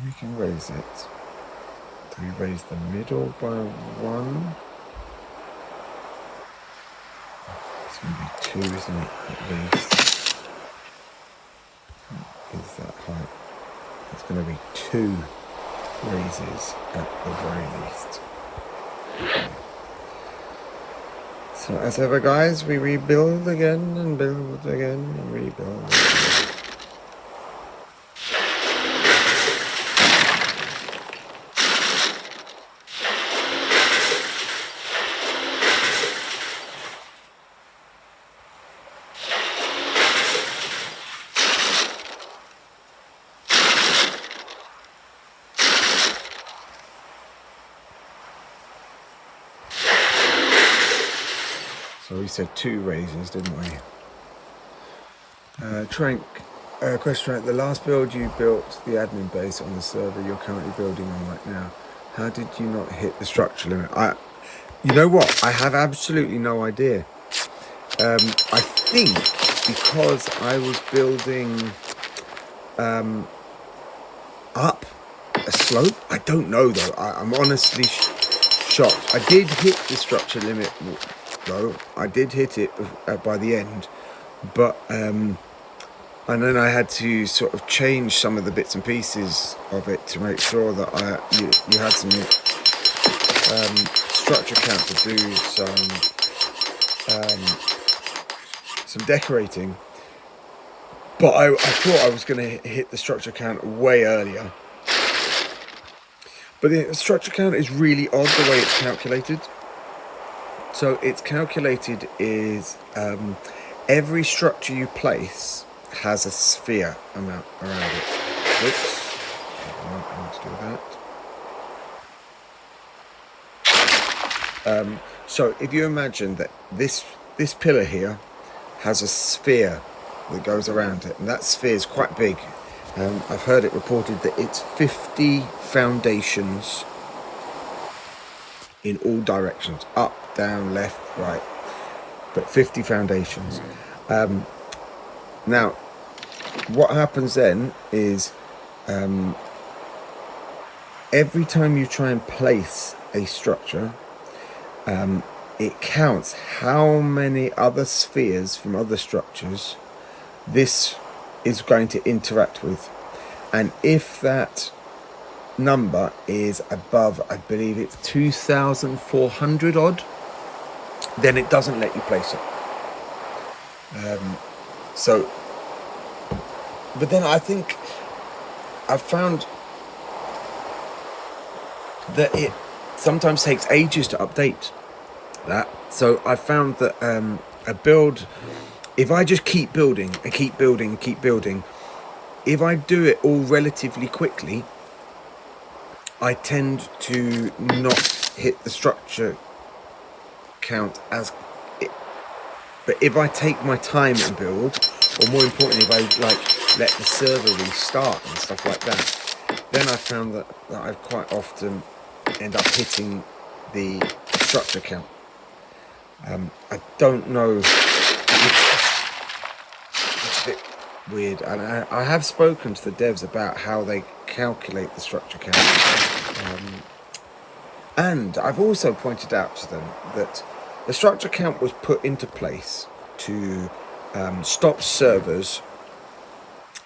We can raise it. Do we raise the middle by 1? It's going to be 2, isn't it? At least. Is that height? It's going to be 2 raises at the very least. Okay. So as ever, guys, we rebuild again and build again and rebuild again. So we said 2 raises, didn't we? Trank, question: the last build you built the admin base on the server you're currently building on right now. How did you not hit the structure limit? You know what? I have absolutely no idea. I think because I was building up a slope. I don't know though. I'm honestly shocked. I did hit the structure limit though. I did hit it by the end, but and then I had to sort of change some of the bits and pieces of it to make sure that you had some structure count to do some decorating. But I thought I was going to hit the structure count way earlier. But the structure count is really odd the way it's calculated. So it's calculated is every structure you place has a sphere amount around it. Oops, I don't want to do that. So if you imagine that this pillar here has a sphere that goes around it, and that sphere is quite big. I've heard it reported that it's 50 foundations in all directions, up, down, left, right, but 50 foundations. Now, what happens then is every time you try and place a structure, it counts how many other spheres from other structures this is going to interact with, and if that number is above, I believe it's 2,400 odd, then it doesn't let you place it. But then I think I've found that it sometimes takes ages to update that. So I found that a build if I just keep building and keep building and keep building, if I do it all relatively quickly, I tend to not hit the structure count as it. But if I take my time and build, or more importantly, if I let the server restart and stuff like that, then I found that I quite often end up hitting the structure count. I don't know. It's a bit weird, and I have spoken to the devs about how they calculate the structure count, and I've also pointed out to them that the structure count was put into place to stop servers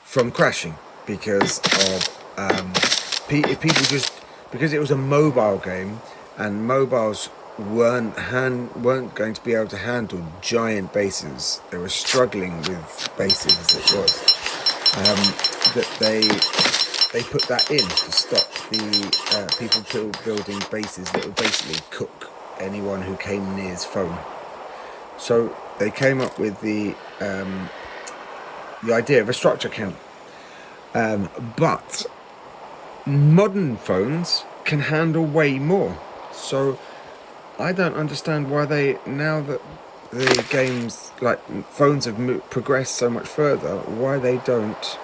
from crashing because of if people just, because it was a mobile game and mobiles weren't going to be able to handle giant bases. They were struggling with bases as it was. That they put that in to stop the people building bases that would basically cook anyone who came near his phone. So they came up with the idea of a structure count. But modern phones can handle way more. So I don't understand why now that the games, phones have progressed so much further, why they don't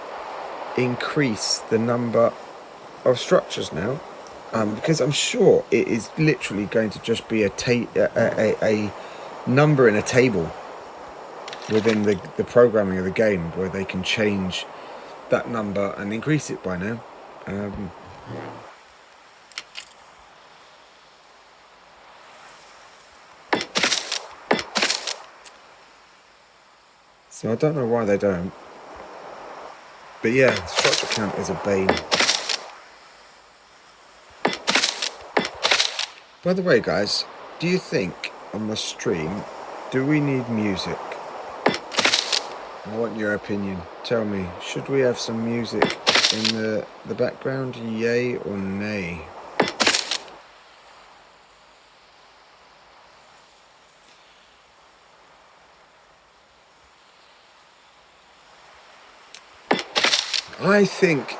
increase the number of structures now. Because I'm sure it is literally going to just be a number in a table within the programming of the game where they can change that number and increase it by now. So I don't know why they don't. But yeah, structure count is a bane. By the way, guys, do you think on the stream, do we need music? I want your opinion. Tell me, should we have some music in the background? Yay or nay? I think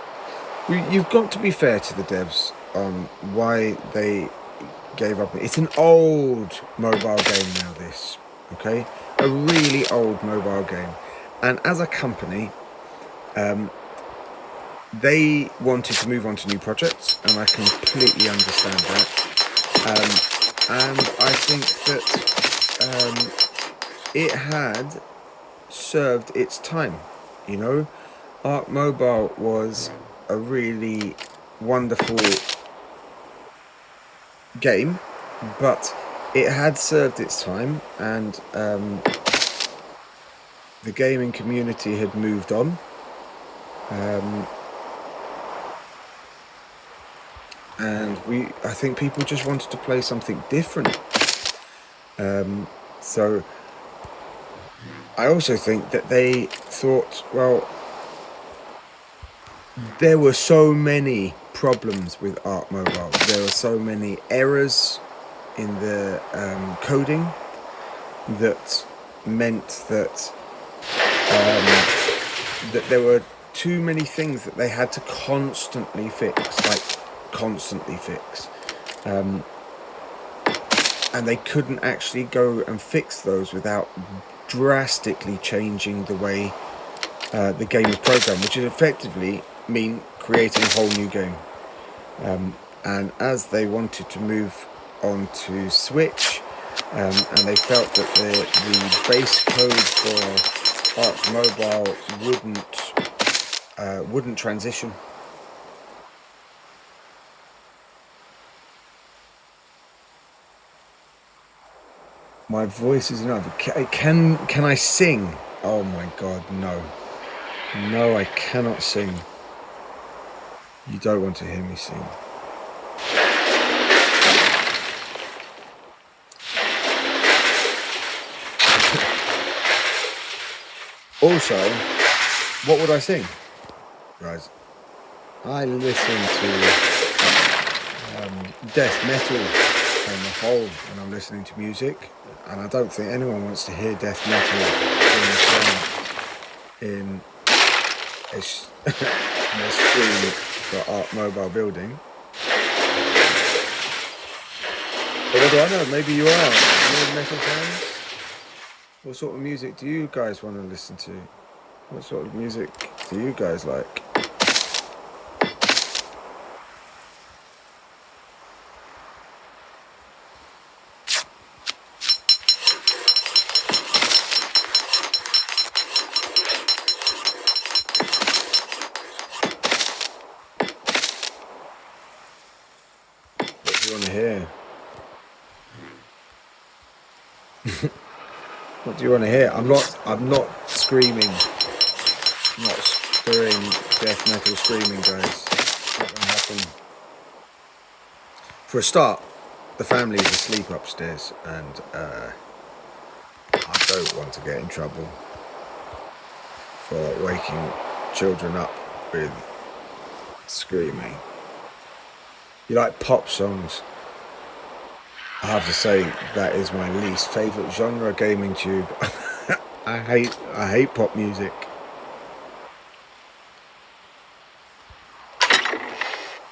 you've got to be fair to the devs on why they gave up. It's an old mobile game now, this, okay? A really old mobile game. And as a company, they wanted to move on to new projects, and I completely understand that. And I think that it had served its time, you know? Ark Mobile was a really wonderful game, but it had served its time, and the gaming community had moved on. And I think people just wanted to play something different. So I also think that they thought, well, there were so many problems with Ark Mobile. There were so many errors in the coding that meant that that there were too many things that they had to constantly fix, and they couldn't actually go and fix those without drastically changing the way the game is programmed, which is effectively mean creating a whole new game. And as they wanted to move on to Switch, and they felt that the base code for Ark Mobile wouldn't transition. My voice is enough. Can I sing? Oh my god, no. No, I cannot sing. You don't want to hear me sing. Also, what would I sing? Guys, I listen to death metal on the whole when I'm listening to music, and I don't think anyone wants to hear death metal sing a song in a, in a stream for Ark Mobile building. But what do I know? Maybe you are. More metal fans? What sort of music do you guys want to listen to? What sort of music do you guys like? What do you want to hear? What do you want to hear? I'm not screaming. I'm not doing death metal screaming, guys. It's not gonna happen. For a start, the family is asleep upstairs, and I don't want to get in trouble for waking children up with screaming. You like pop songs? I have to say that is my least favourite genre, gaming tube. I hate pop music.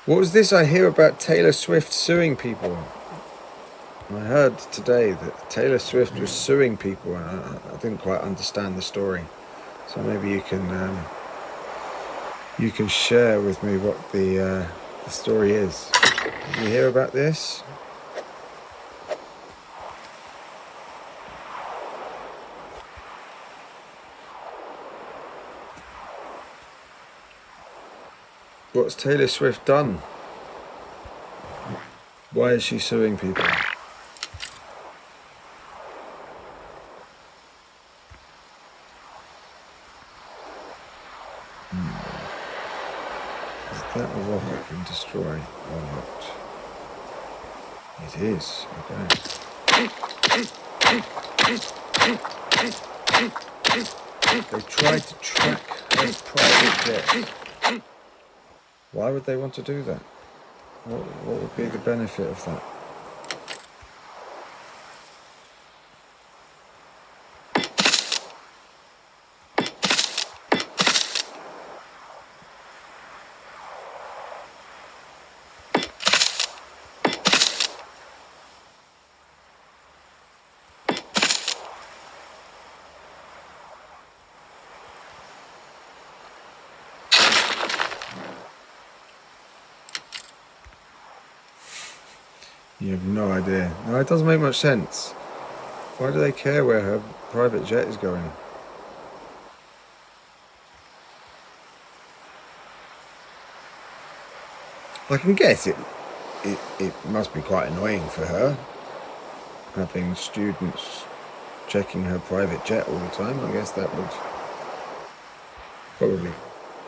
What was this I hear about Taylor Swift suing people? I heard today that Taylor Swift was suing people, and I didn't quite understand the story. So maybe you can share with me what the story is. Did you hear about this? What's Taylor Swift done? Why is she suing people? Is that a rock I can destroy or not? It is. Okay. They tried to track her private jet. Why would they want to do that? What would be the benefit of that? You have no idea. No, it doesn't make much sense. Why do they care where her private jet is going? I can guess it must be quite annoying for her, having students checking her private jet all the time. I guess that would probably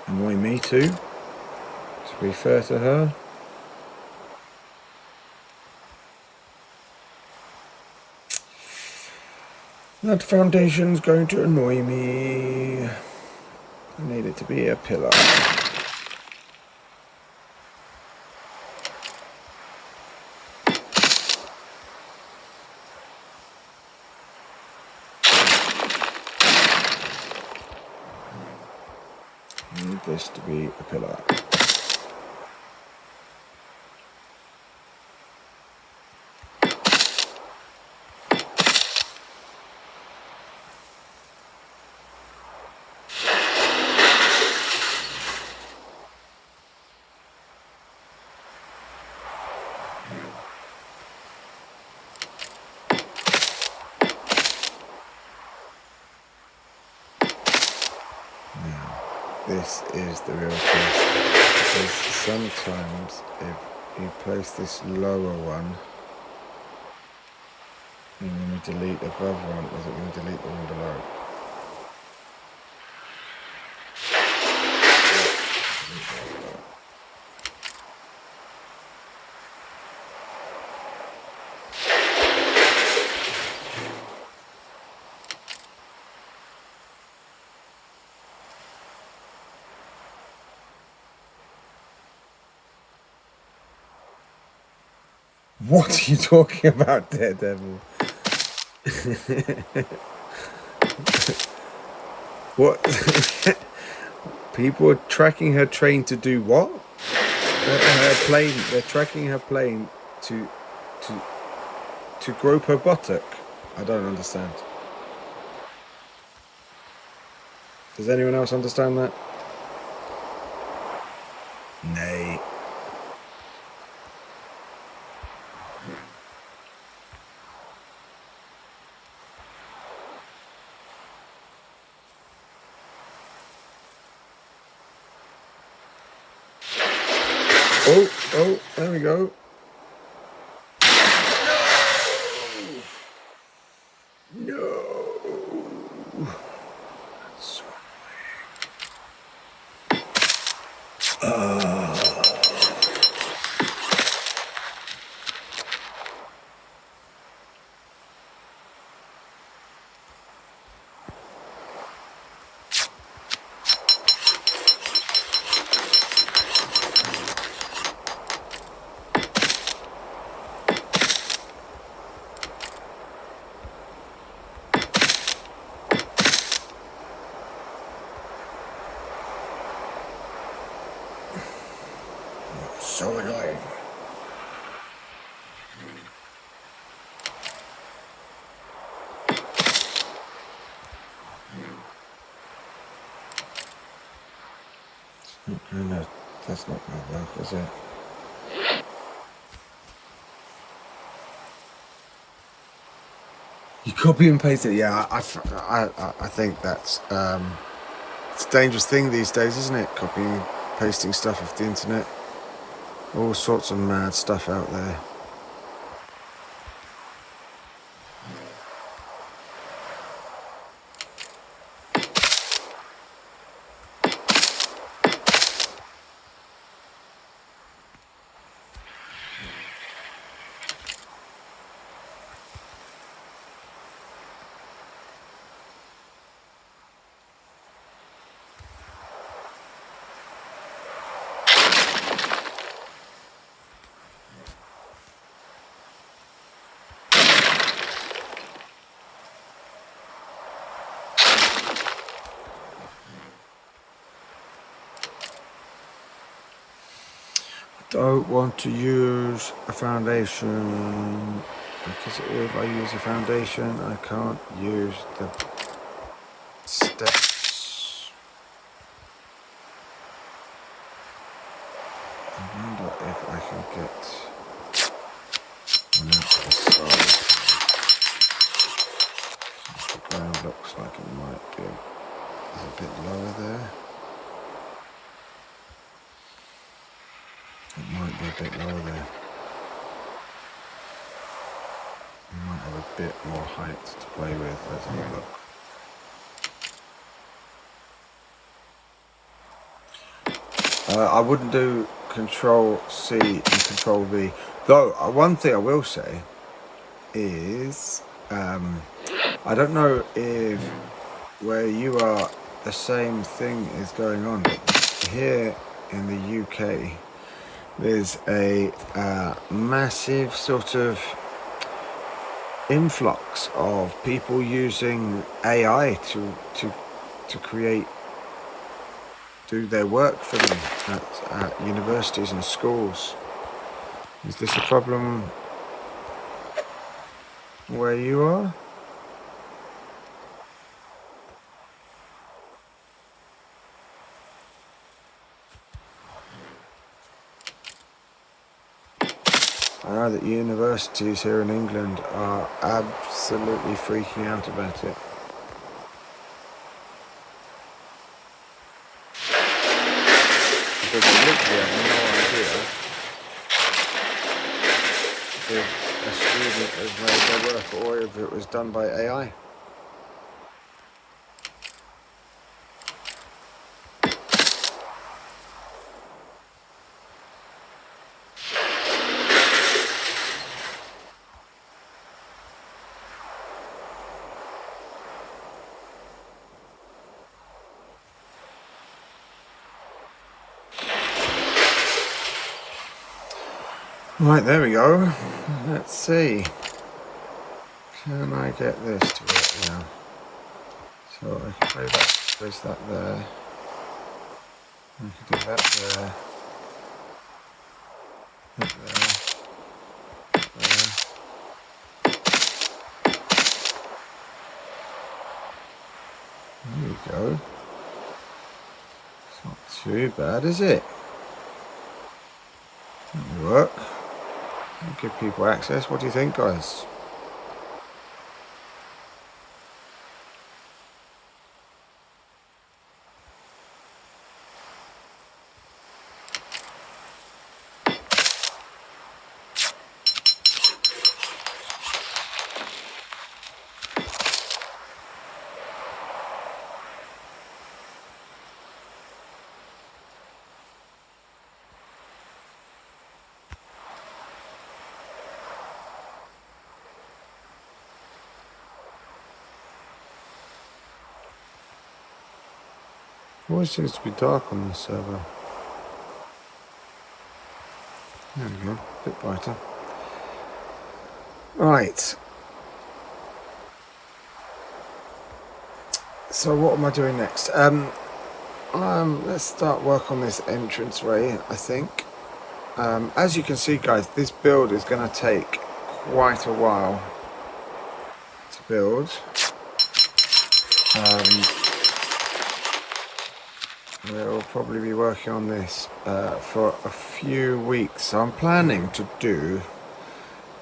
annoy me too, to be fair to her. That foundation's going to annoy me. I need it to be a pillar. I need this to be a pillar. This is the real test, because sometimes if you place this lower one, and then you delete above one, is it going to delete the one below? What are you talking about, Daredevil? What? People are tracking her train to do what? Her plane. They're tracking her plane to to to grope her buttock. I don't understand. Does anyone else understand that? Nay. Oh, there we go. No. So annoying. No, that's not going to work, is it? You copy and paste it. Yeah, I think that's it's a dangerous thing these days, isn't it? Copying, pasting stuff off the internet. All sorts of mad stuff out there. Don't want to use a foundation because if I use a foundation I can't use the steps. I wonder if I can get one out the side. The ground looks like it might be a bit lower there. It might be a bit lower there. We might have a bit more height to play with. Let's have a look. I wouldn't do Control C and Control V. Though, one thing I will say is, I don't know if where you are the same thing is going on, but here in the UK, there's a massive sort of influx of people using AI to do their work for them at universities and schools. Is this a problem where you are? I know that universities here in England are absolutely freaking out about it. Because they literally have no idea if a student has made their work or if it was done by AI. Right, there we go. Let's see. Can I get this to work now? So I can play that. Place that there. We can do that there. That there. There. There we go. It's not too bad, is it? That'll work. It'll give people access. What do you think, guys? It always seems to be dark on this server. There we go, a bit brighter. Right. So what am I doing next? Let's start work on this entranceway, I think. As you can see, guys, this build is going to take quite a while to build. We'll probably be working on this for a few weeks. So I'm planning to do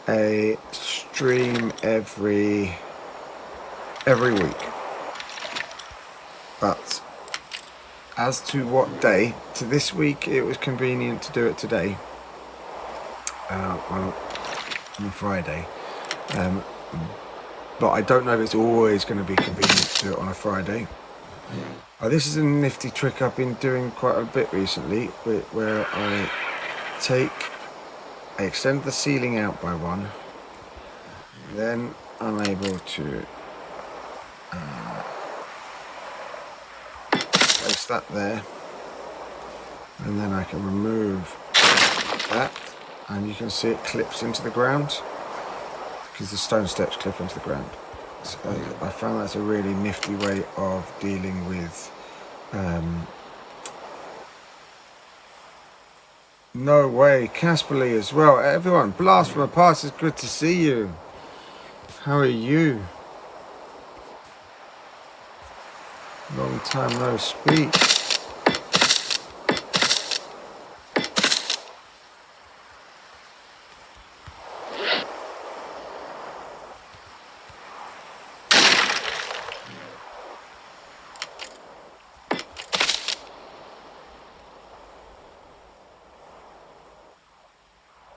a stream every week. But as to what day, to this week it was convenient to do it today, on a Friday. But I don't know if it's always going to be convenient to do it on a Friday. This is a nifty trick I've been doing quite a bit recently, where I extend the ceiling out by one, then I'm able to place that there, and then I can remove that, and you can see it clips into the ground because the stone steps clip into the ground. So I found that's a really nifty way of dealing with no way, Casperly as well. Everyone, blast from the past, it's good to see you. How are you? Long time no speak.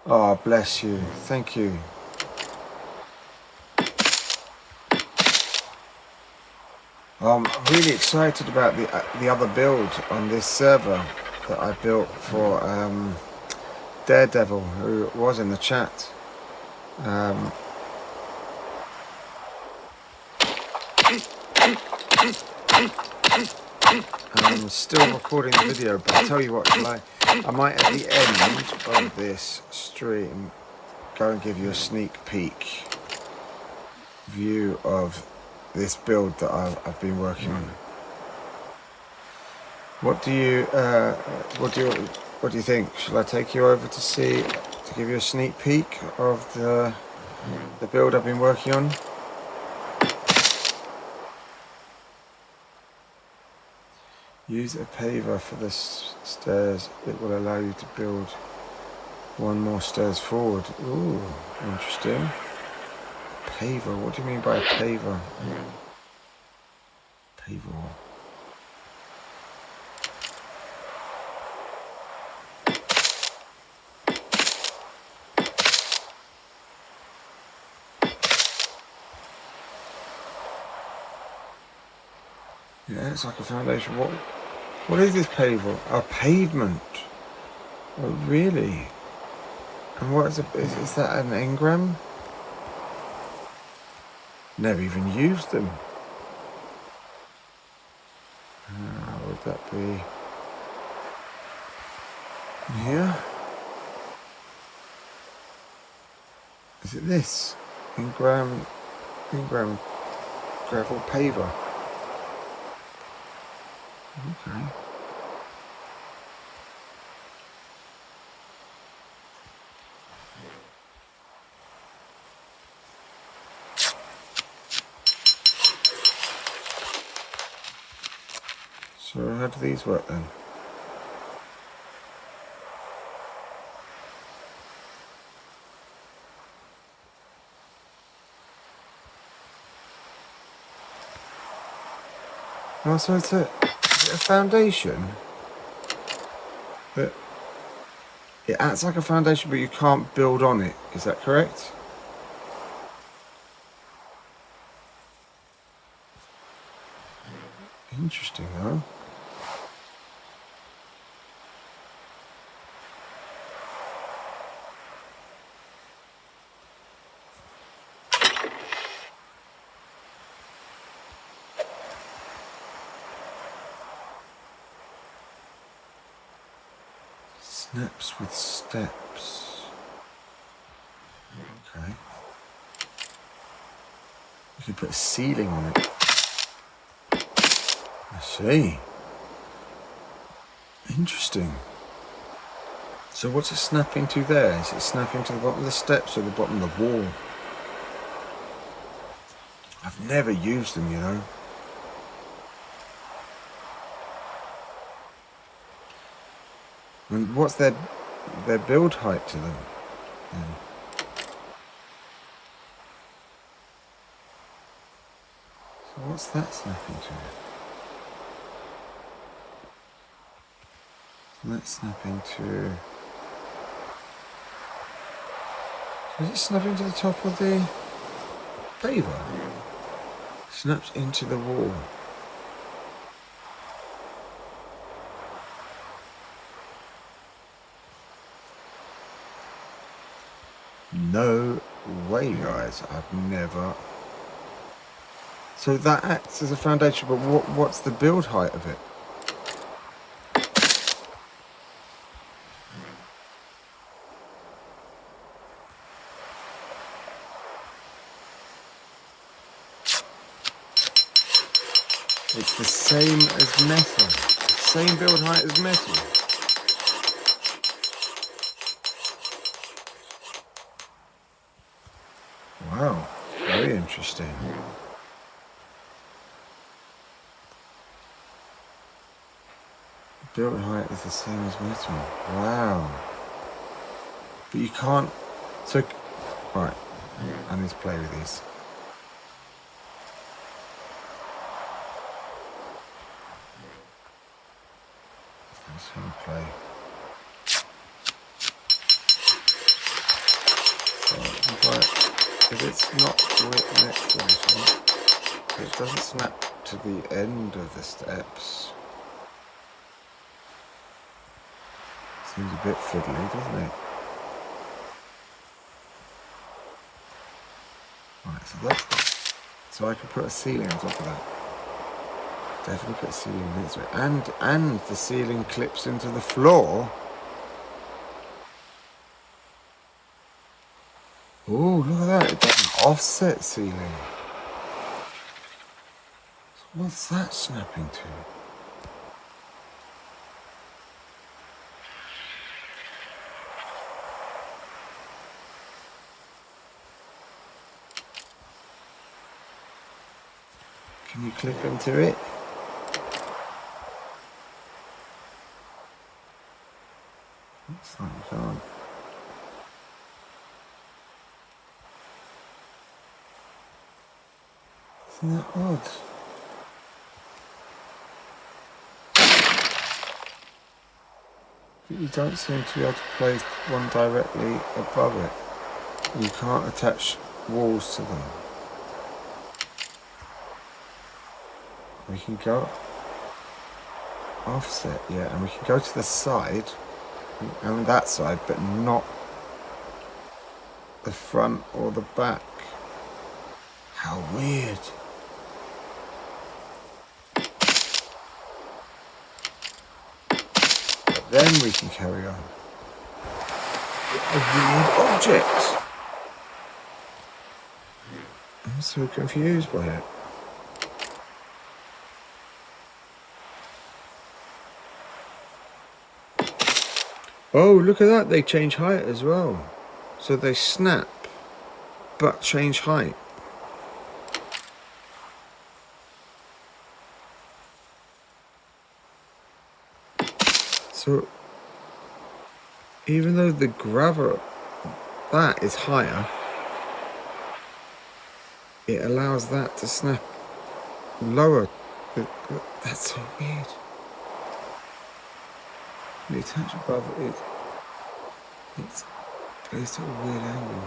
Oh, bless you. Thank you. I'm really excited about the other build on this server that I built for Daredevil, who was in the chat. I'm still recording the video, but I'll tell you what, I might at the end of this stream go and give you a sneak peek view of this build that I've been working on. What do you think? Shall I take you over to give you a sneak peek of the build I've been working on? Use a paver for the stairs. It will allow you to build one more stairs forward. Ooh, interesting. Paver, what do you mean by a paver? Paver. Yeah, it's like a foundation. What is this paver? A pavement. Oh, really? And what is it? Is that an engram? Never even used them. Would that be here? Is it this? Engram gravel paver. Okay. So how do these work then? Oh, so is it a foundation? But it acts like a foundation, but you can't build on it. Is that correct? Interesting, though. Snaps with steps. Okay. You could put a ceiling on it. I see. Interesting. So what's it snapping to there? Is it snapping to the bottom of the steps or the bottom of the wall? I've never used them, you know. And what's their build height to them? Then? So what's that snapping to? So that's snapping to... Is it snapping to the top of the paver? Snaps into the wall. No way, guys. I've never... So that acts as a foundation, but what's the build height of it? It's the same as metal. Same build height as metal. Wow, very interesting. Build height is the same as metal. Wow. But you can't... So, right, I need to play with these. Let's have a play. So, if it's not right next to anything, it doesn't snap to the end of the steps. Seems a bit fiddly, doesn't it? Right, so that's that. So I can put a ceiling on top of that. Definitely put a ceiling next to it. And the ceiling clips into the floor. Oh, look at that. It does an offset ceiling. So what's that snapping to? Can you clip into it? Looks like you can't. Isn't that odd? But you don't seem to be able to place one directly above it. You can't attach walls to them. We can go offset, yeah, and we can go to the side, and that side, but not the front or the back. How weird. But then we can carry on. A weird object. I'm so confused by it. Oh, look at that. They change height as well. So they snap, but change height. So even though the gravel, that is higher, it allows that to snap lower. That's so weird. The attach above it's placed at a weird angle.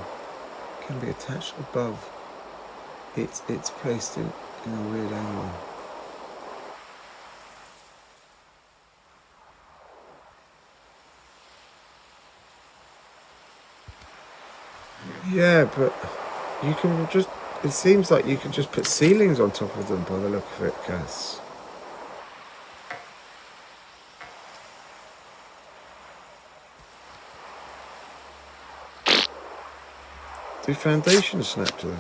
It can be attached above. It's placed in a weird angle. Yeah, but you can just. It seems like you can just put ceilings on top of them by the look of it, Cass. Do foundations snap to them?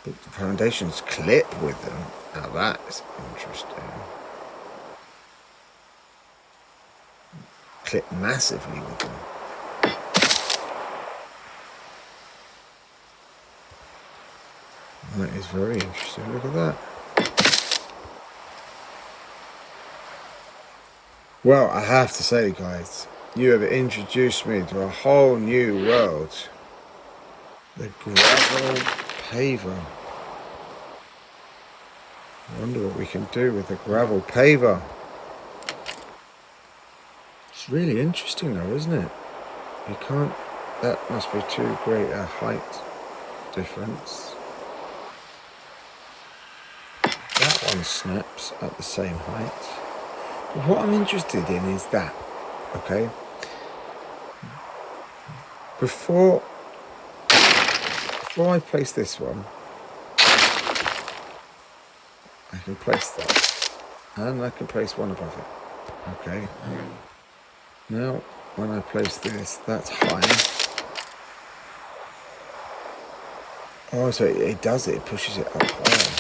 But the foundations clip with them. Now that's interesting. Clip massively with them. That is very interesting. Look at that. Well, I have to say, guys, you have introduced me to a whole new world. The gravel paver. I wonder what we can do with the gravel paver. It's really interesting though, isn't it? You can't, that must be too great a height difference. That one snaps at the same height. But what I'm interested in is that, okay? Before I place this one, I can place that. And I can place one above it. Okay. Now, when I place this, that's higher. Oh, so it does it. It pushes it up higher.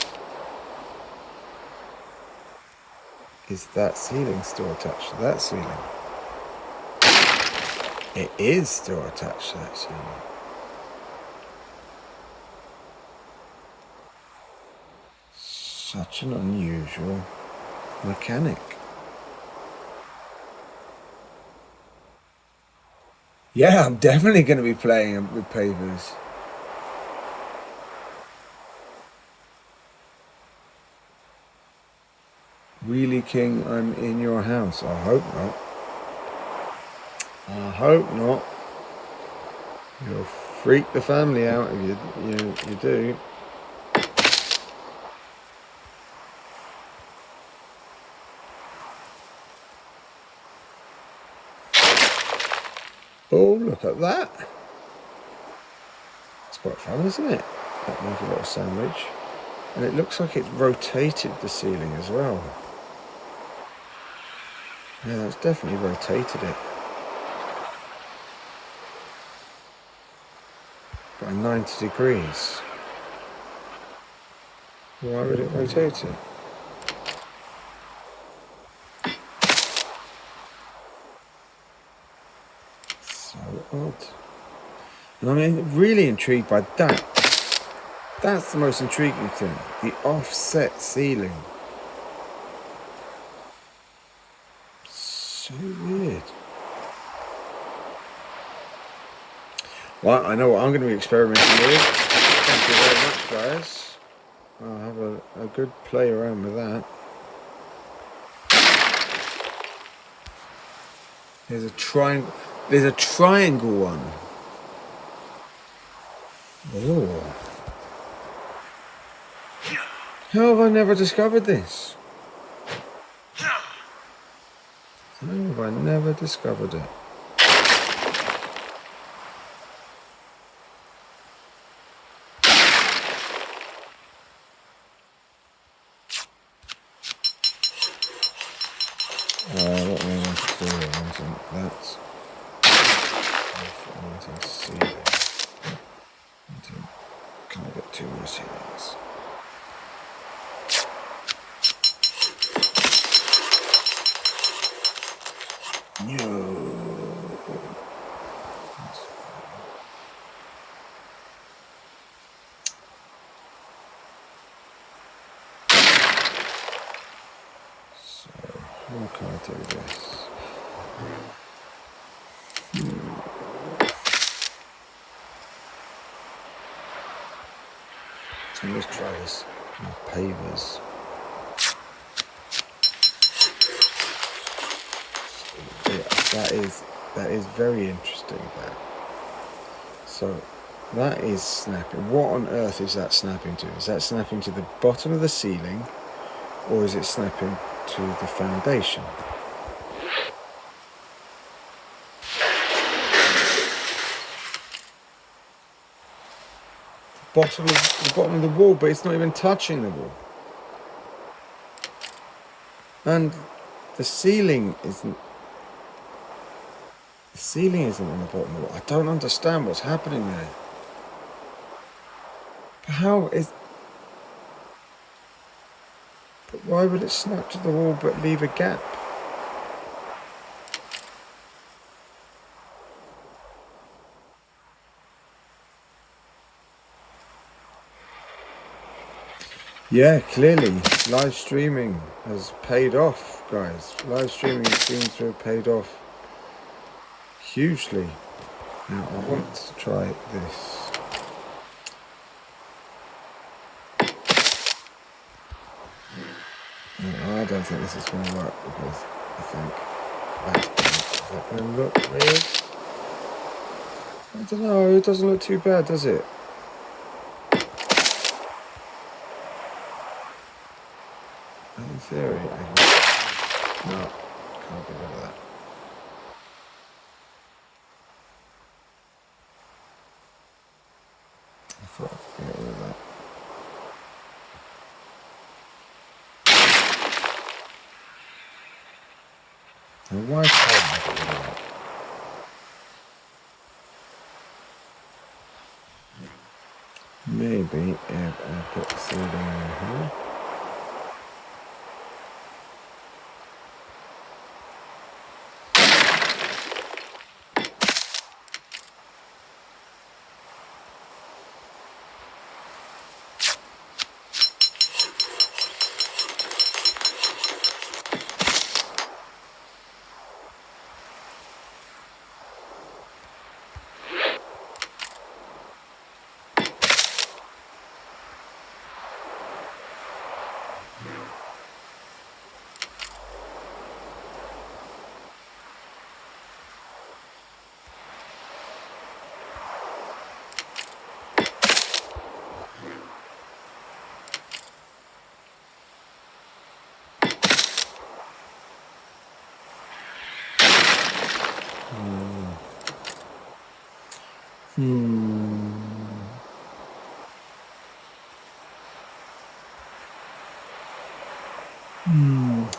Is that ceiling still attached to that ceiling? It is still attached to that ceiling. Such an unusual mechanic. Yeah, I'm definitely going to be playing with pavers. Wheelie King, I'm in your house. I hope not. I hope not. You'll freak the family out if you do. Oh, look at that. It's quite fun, isn't it? That make a little sandwich. And it looks like it's rotated the ceiling as well. Yeah, that's definitely rotated it. By 90 degrees. Why would it rotate it? So odd. And I'm really intrigued by that. That's the most intriguing thing. The offset ceiling. So weird. Well, I know what I'm going to be experimenting with. Thank you very much, guys. I'll have a good play around with that. There's a triangle. There's a triangle one. Oh. How have I never discovered this? How have I never discovered it? What am I going to do? I want to see it. Can I get 2 more ceilings? How can I do this? Let's try this. Pavers. Yeah, that is very interesting. That. So that is snapping. What on earth is that snapping to? Is that snapping to the bottom of the ceiling, or is it snapping to the foundation? The bottom of the wall, but it's not even touching the wall. And the ceiling isn't. The ceiling isn't on the bottom of the wall. I don't understand what's happening there. But how is? But why would it snap to the wall but leave a gap? Yeah, clearly, live streaming has paid off, guys. Live streaming seems to have paid off hugely. Now, I want to try this. No, I don't think this is going to work because I think is that going to look weird? I don't know, it doesn't look too bad, does it? In theory, I can... No, can't get rid of that. I thought I could get rid of that. And why can't I get rid of that? Maybe if I put ceiling in here.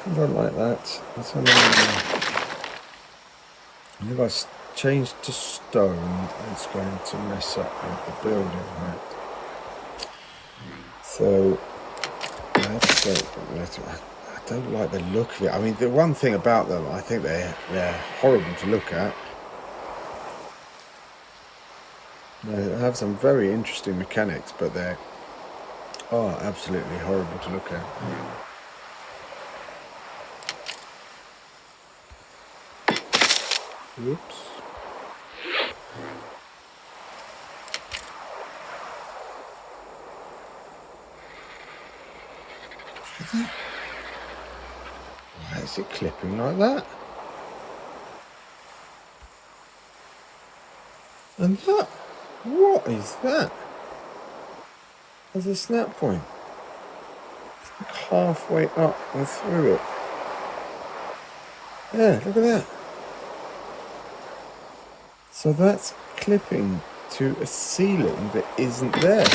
I don't like that. That's if I change to stone, it's going to mess up with the building, right? So I have to go. I don't like the look of it. I mean, the one thing about them, I think they're horrible to look at. They have some very interesting mechanics, but they are absolutely horrible to look at. Whoops. Why is it clipping like that? And that? What is that? There's a snap point. It's like halfway up and through it. Yeah, look at that. So that's clipping to a ceiling that isn't there.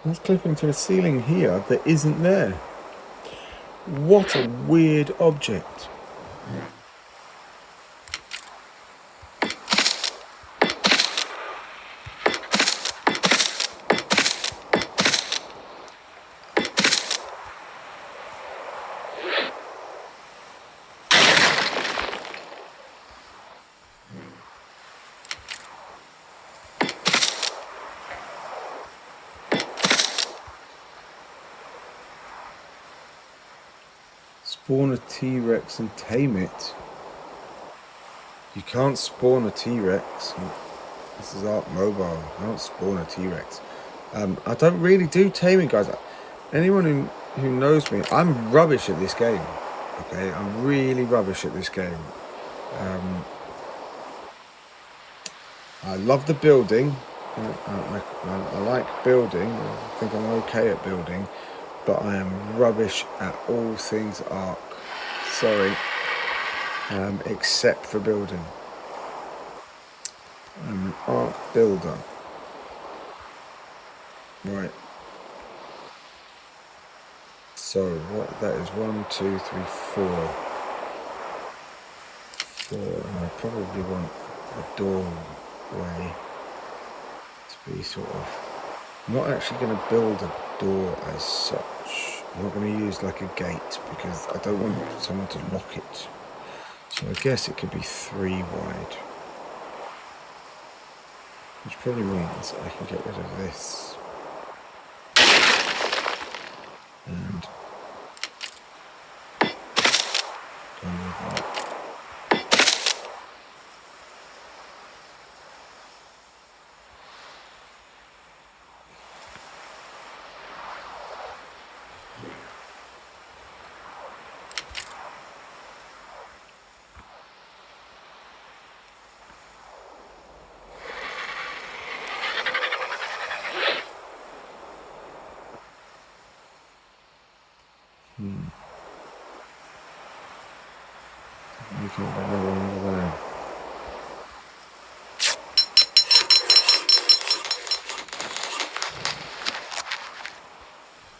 That's clipping to a ceiling here that isn't there. What a weird object. Spawn a T-Rex and tame it. You can't spawn a T-Rex. This is Ark Mobile. You can't spawn a T-Rex. I don't really do taming, guys. Anyone who knows me, I'm rubbish at this game. Okay, I'm really rubbish at this game. I love the building. I like building. I think I'm okay at building, but I am rubbish at all things Ark. Sorry, except for building. I'm an Ark builder. Right. So what that is 1, 2, 3, 4. 4, and I probably want a doorway to be sort of. I'm not actually going to build a door as such. I'm not going to use like a gate because I don't want someone to lock it. So I guess it could be 3 wide. Which probably means I can get rid of this. And go with that. You can have another one over there.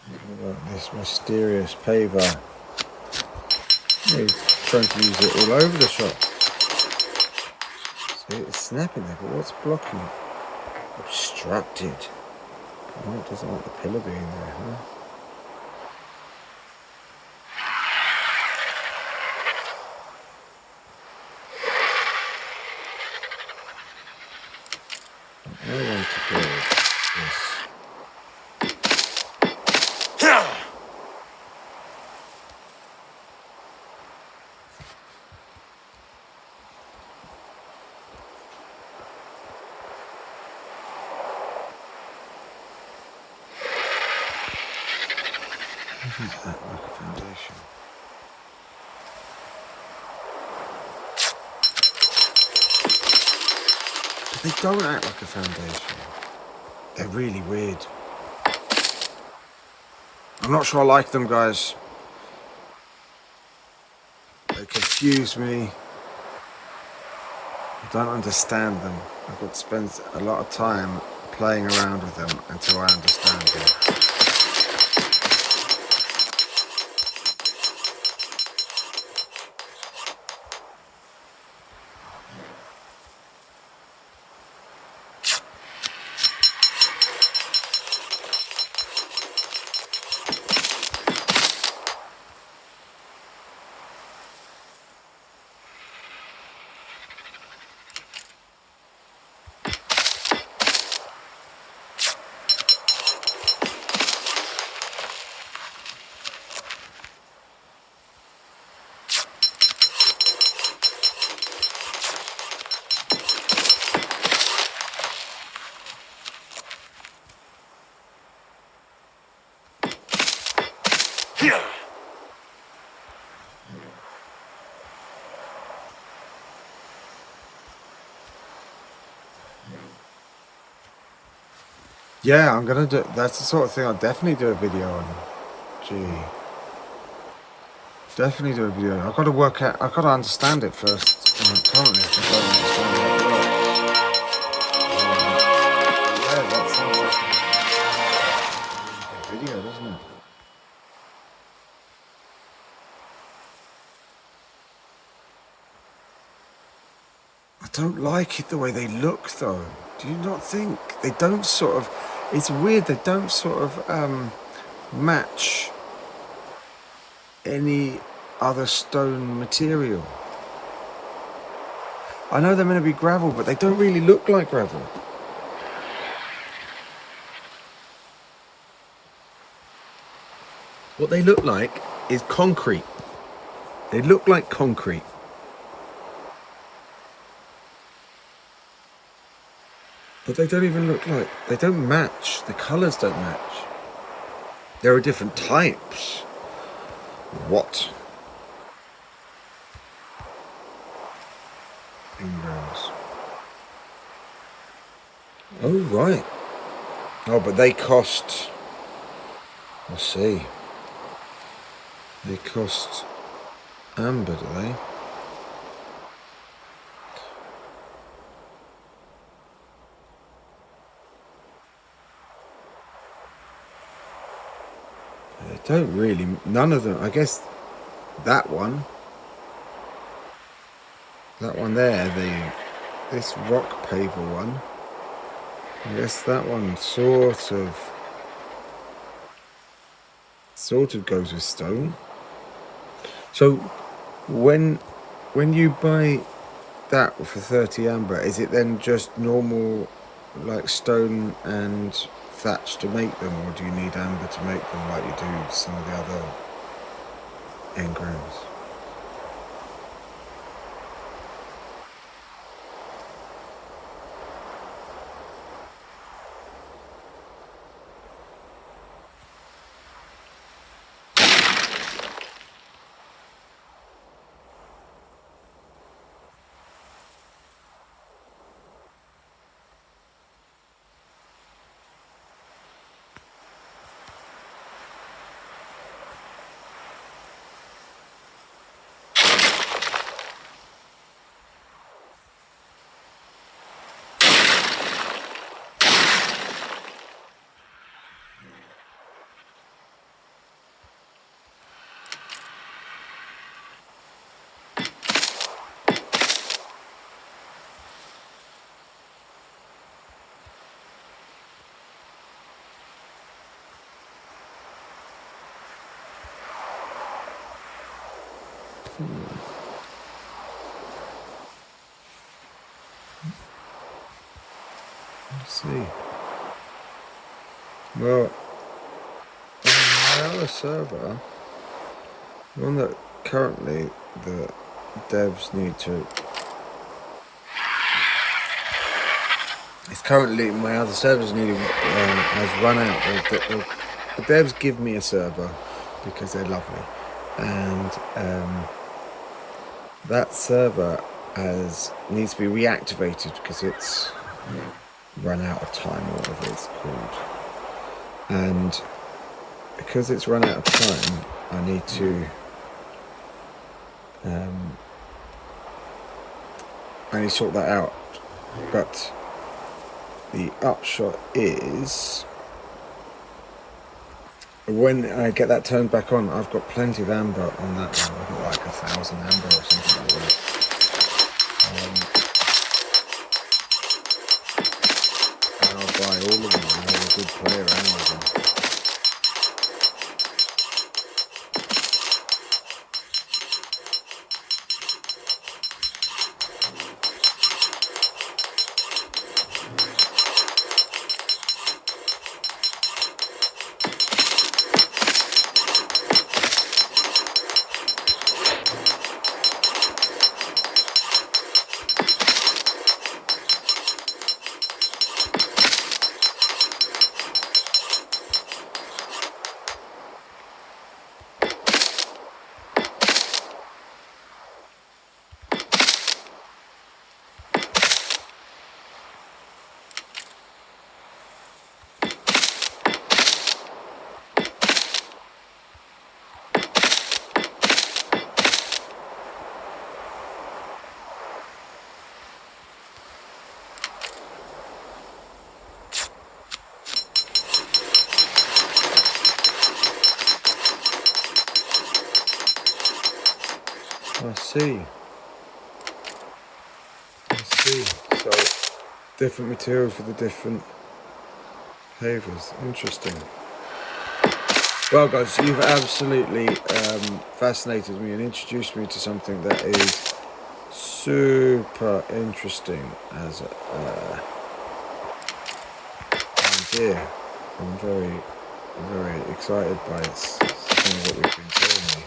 What about this mysterious paver? He's trying to use it all over the shop. See, it's snapping there, but what's blocking it? Obstructed. Oh, it doesn't want the pillar being there, huh? I want to build this. How does that like a foundation? But they don't act like a foundation. They're really weird. I'm not sure I like them, guys. They confuse me. I don't understand them. I've got to spend a lot of time playing around with them until I understand them. Yeah, I'm gonna do. That's the sort of thing I'll definitely do a video on. Gee, definitely do a video. I've got to work out. I've got to understand it first. Currently, I don't understand how it works. Yeah, that sounds like a really good video, doesn't it? I don't like it the way they look, though. Do you not think they don't sort of? It's weird. They don't sort of match any other stone material. I know they're meant to be gravel, but they don't really look like gravel. What they look like is concrete. They look like concrete. But they don't even look like... They don't match. The colours don't match. There are different types. What? Engrams. Oh, right. Oh, but they cost... Let's see. They cost amber, do they? They don't really... None of them... I guess that one... That one there, this rock paver one... I guess that one sort of goes with stone. So when you buy that for 30 amber, is it then just normal like stone and thatch to make them, or do you need amber to make them like you do some of the other engrams? Let's see. Well, on my other server, the one that currently the devs need to... It's currently my other servers needing has run out. The devs give me a server because they're lovely, and that server needs to be reactivated because it's run out of time, or whatever it's called. And because it's run out of time, I need to sort that out. But the upshot is, when I get that turned back on, I've got plenty of amber on that one. I've got like 1,000 amber or something like that. And I'll buy all of them and have a good play around with them. I see. So, different materials for the different pavers. Interesting. Well, guys, you've absolutely fascinated me and introduced me to something that is super interesting as an idea. I'm very, very excited by some of what you've been telling me.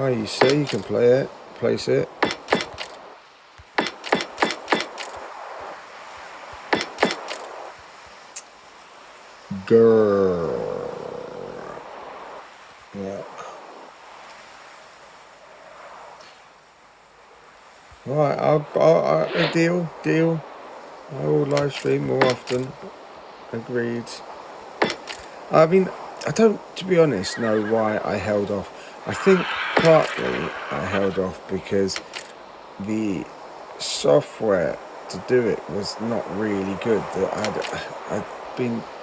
Oh, you see, you can place it. Grrr. Yeah. Right, I'll deal. I will live stream more often. Agreed. I mean, I don't, to be honest, know why I held off. I think partly I held off because the software to do it was not really good.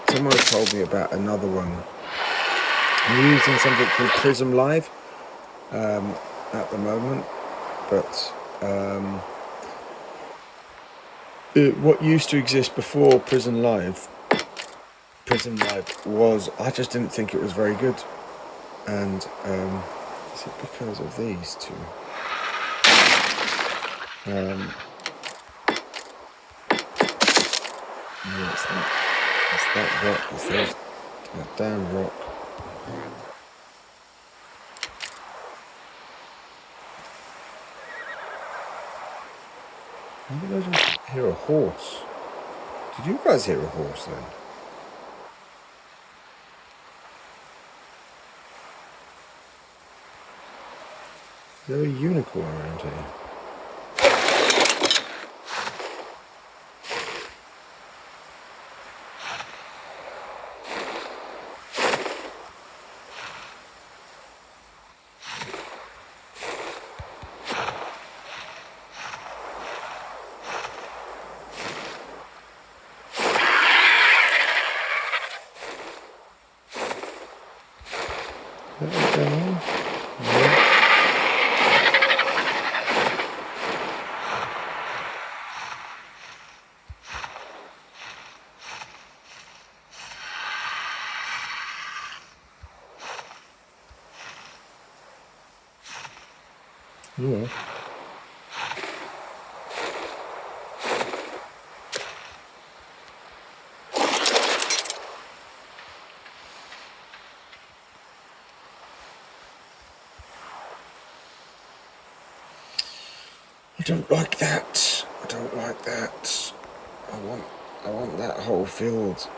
Someone had told me about another one. I'm using something called Prism Live at the moment, but what used to exist before Prism Live was, I just didn't think it was very good. And is it because of these two? Yeah, it's that rock. It's that damn rock. How did I just hear a horse? Did you guys hear a horse then? Is there a unicorn around here? Yeah. I don't like that. I don't like that. I want that whole field.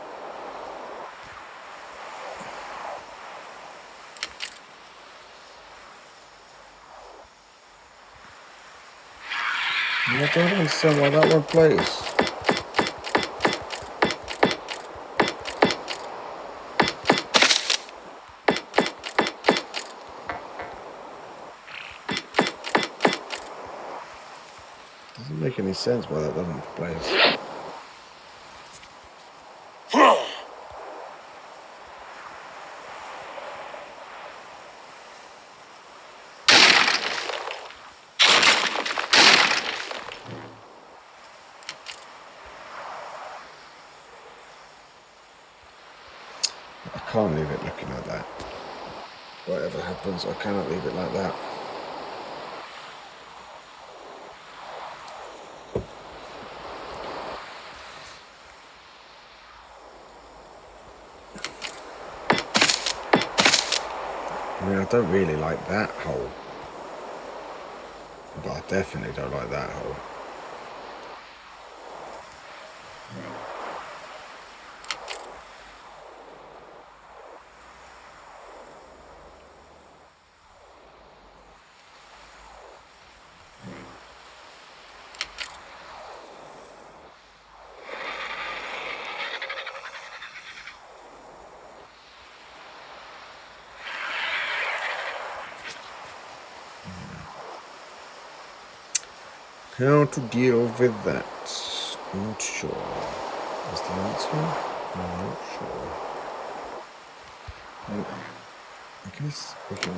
I don't understand why that one plays. Doesn't make any sense why that doesn't play. I can't leave it looking like that. Whatever happens, I cannot leave it like that. I mean, I don't really like that hole. But I definitely don't like that hole. How to deal with that? Not sure. Is the answer? I'm not sure. I guess we can.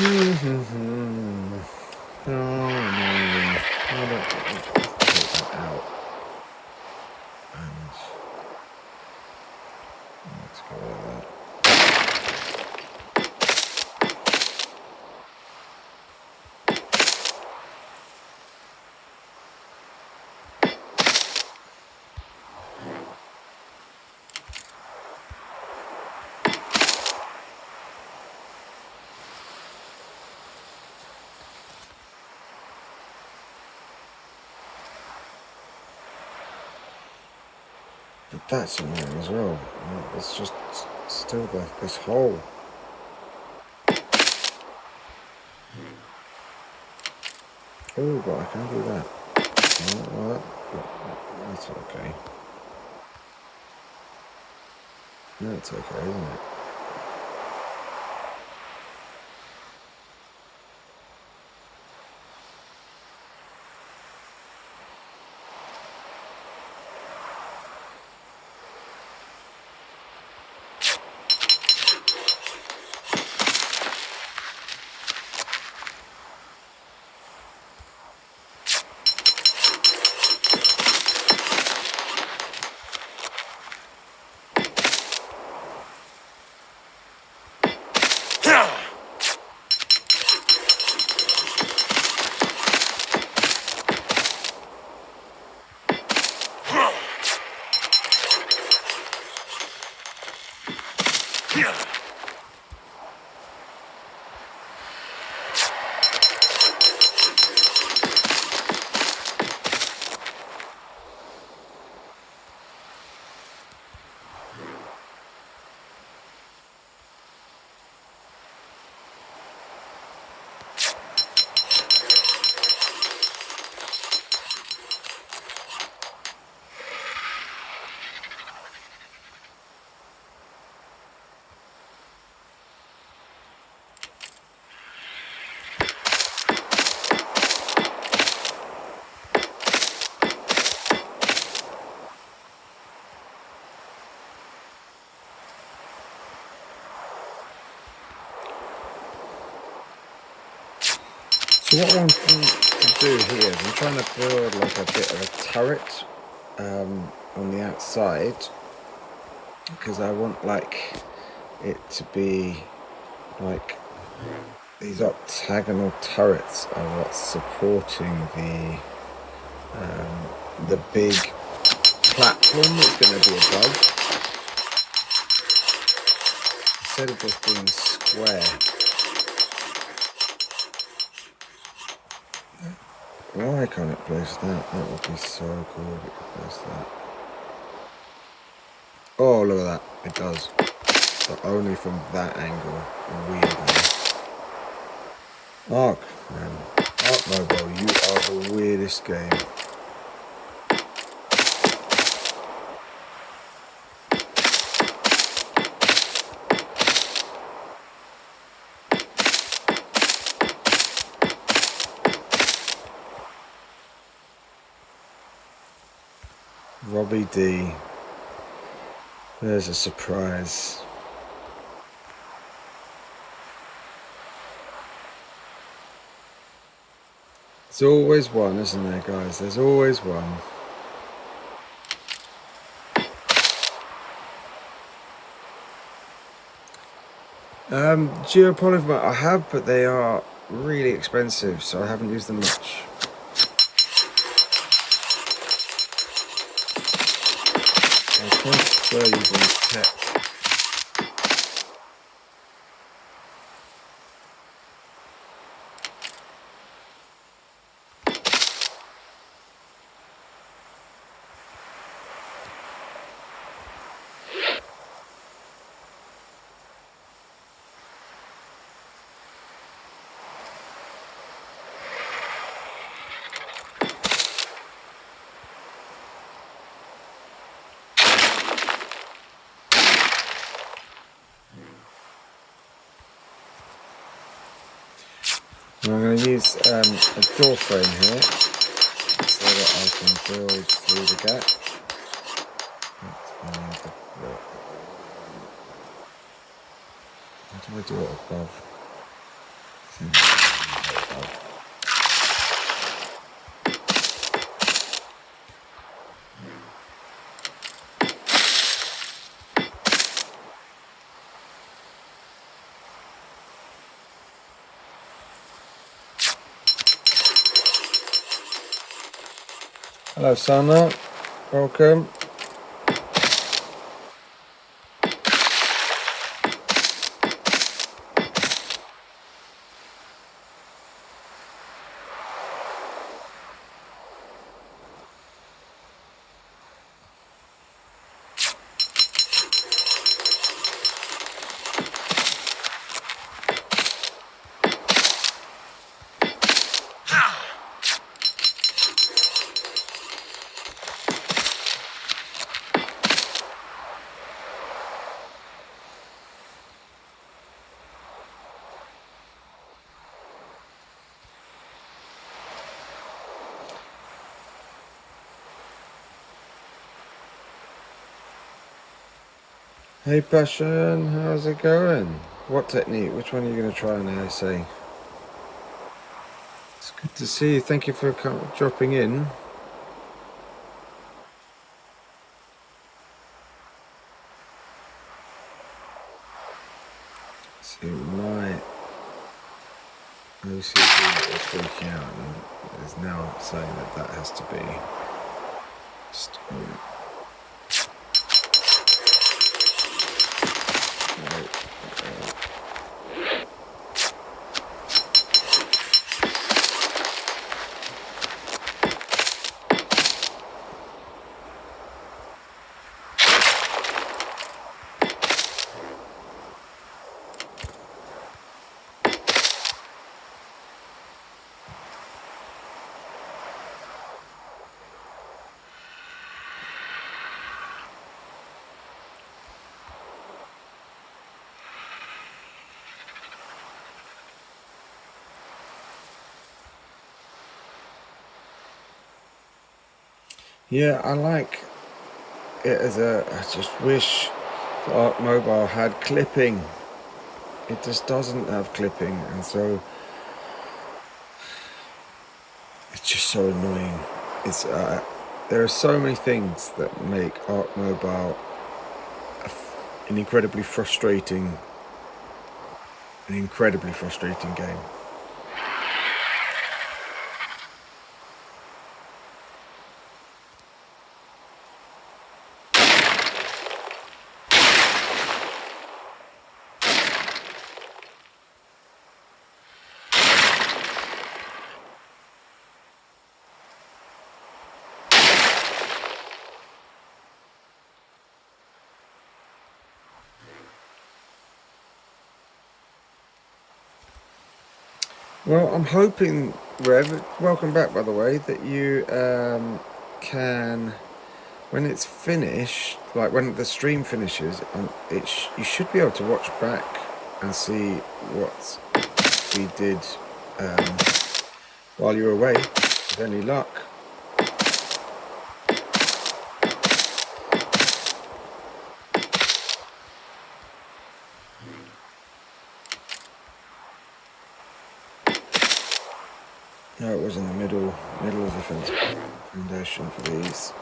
Oh no. Take that out. And let's go with that. But that's annoying as well. It's just still this hole. Oh, but I can't do that. Alright, that's okay. That's okay, isn't it? So what I want to do here is I'm trying to build like a bit of a turret on the outside, because I want like it to be like these octagonal turrets are what's supporting the big platform that's going to be above, instead of just being square. Why can't it place that? That would be so cool if it could place that. Oh, look at that. It does. But only from that angle. Weirdly. Ark, man. Ark Mobile, you are the weirdest game. Robbie D. There's a surprise. There's always one, isn't there, guys? There's always one. Geopolymer I have, but they are really expensive, so I haven't used them much. I prefer using tech. I'm going to use a door frame here so that I can build through the gap. How do I do it above? Hello, Sana. Welcome. Hey Passion, how's it going? What technique? Which one are you going to try on ASA? It's good to see you. Thank you for dropping in. See, my OCD is freaking out and is now saying that has to be stone. Yeah, I like it as I just wish the Ark Mobile had clipping. It just doesn't have clipping, and so it's just so annoying. It's there are so many things that make Ark Mobile an incredibly frustrating game. Well, I'm hoping, Rev, welcome back by the way, that you can, when it's finished, like when the stream finishes, you should be able to watch back and see what we did while you were away, with any luck. No, it was in the middle of the fence foundation for these.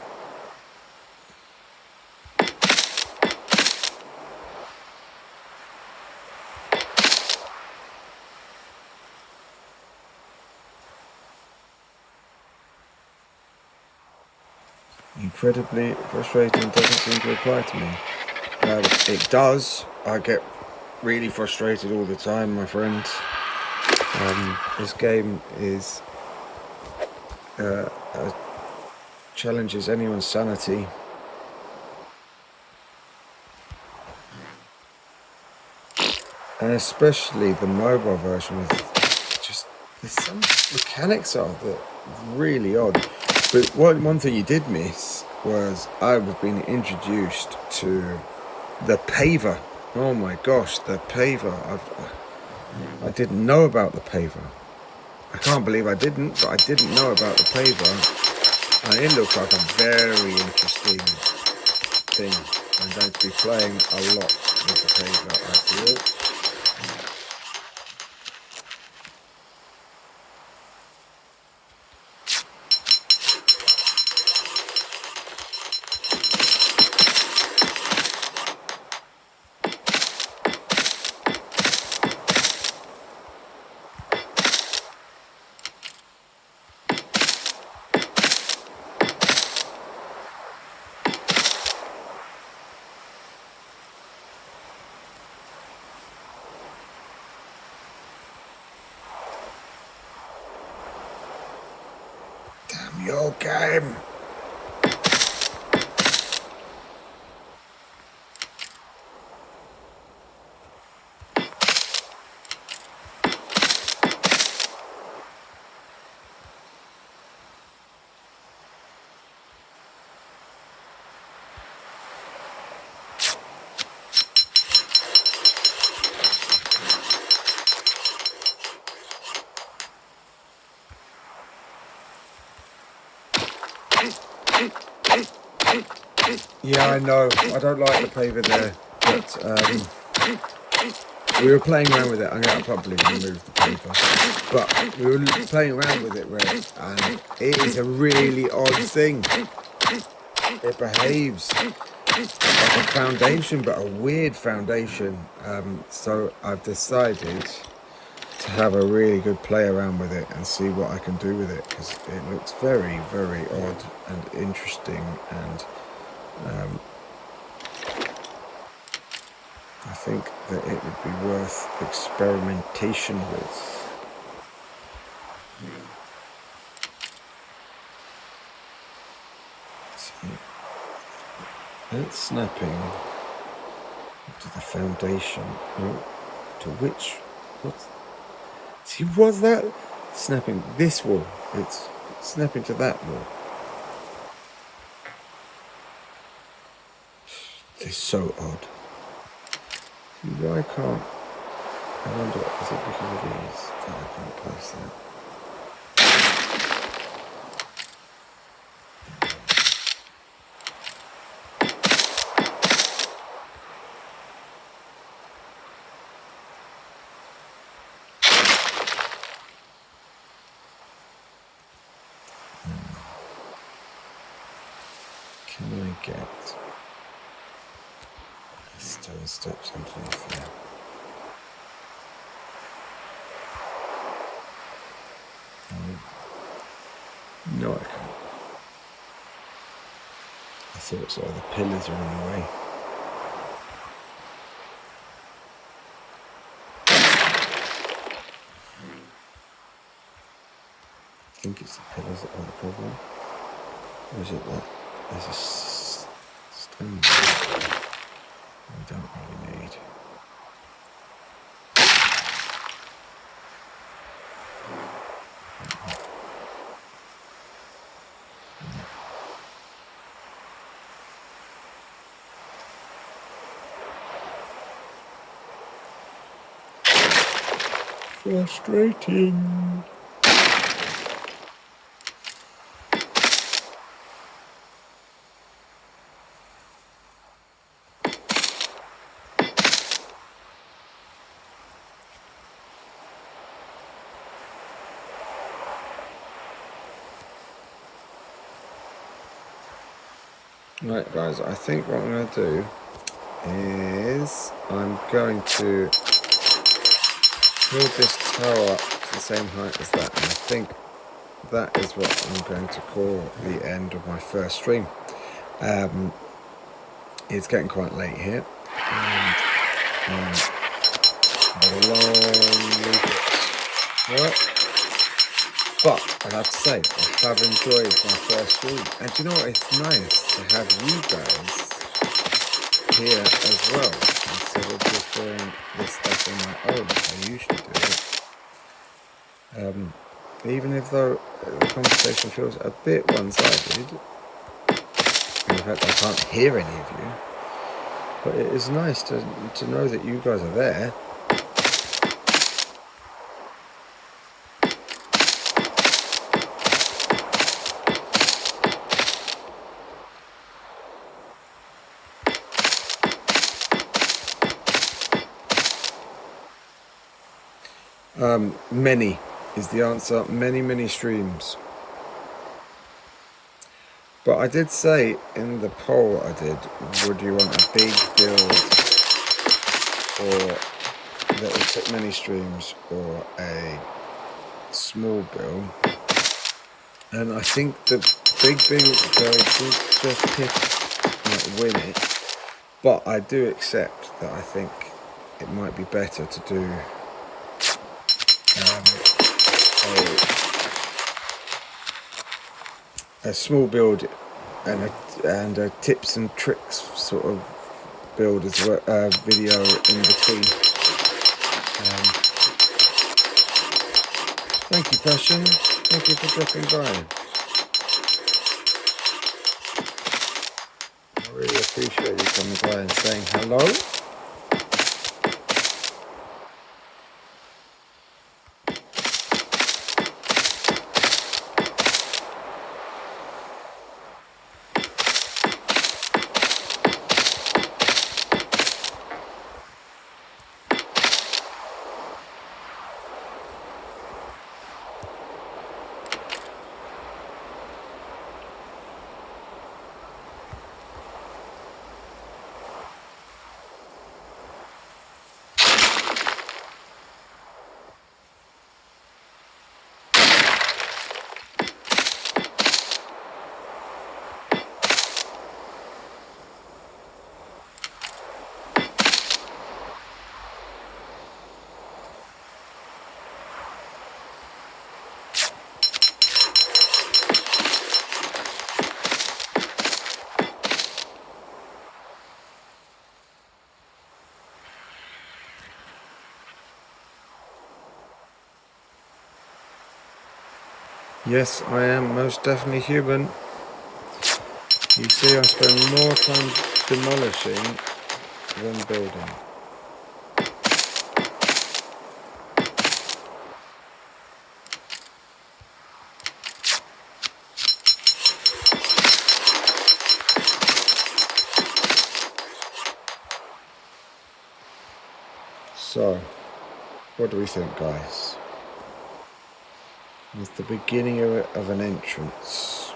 Incredibly frustrating, doesn't seem to apply to me. It does. I get really frustrated all the time, my friends. This game is challenges anyone's sanity. And especially the mobile version with just, there's some mechanics are that really odd. But one thing you did miss was I was being introduced to the paver. Oh my gosh, the paver. I didn't know about the paver. I can't believe I didn't, but I didn't know about the paver. And it looks like a very interesting thing. I'm going to be playing a lot with the paver, I feel. your game. Yeah, I know. I don't like the paver there, but we were playing around with it. I'm going to probably remove the paver, but we were playing around with it, Red, and it is a really odd thing. It behaves like a foundation, but a weird foundation. So I've decided to have a really good play around with it and see what I can do with it, because it looks very, very odd and interesting, and I think that it would be worth experimentation with. See, that's snapping to the foundation. Oh, to which? What's? See, was that snapping this wall? It's snapping to that wall. It's so odd. Why can't I wonder, is it because of these that I can't place that? Can I get stone steps underneath there? No, I can't. I thought so. The pillars are in the way. I think it's the pillars that are the problem. Or is it that there's a stone we don't really need? Frustrating. Right, guys, I think what I'm going to do is I'm going to build this tower up to the same height as that, and I think that is what I'm going to call the end of my first stream. It's getting quite late here, and I've had a long week at work, but I have to say, I have enjoyed my first stream, and you know what, it's nice to have you guys here as well, instead of just doing this stuff on my own as I usually do. Even if though the conversation feels a bit one-sided, in fact I can't hear any of you, but it is nice to know that you guys are there. Many is the answer. Many streams. But I did say in the poll I did, would you want a big build or that will take many streams, or a small build? And I think the big build will just win it. But I do accept that I think it might be better to do a small build and a tips and tricks sort of build as well, video in between. Thank you, Passion. Thank you for dropping by. I really appreciate you coming by and saying hello. Yes, I am most definitely human. You see, I spend more time demolishing than building. So, what do we think, guys? It's the beginning of an entrance.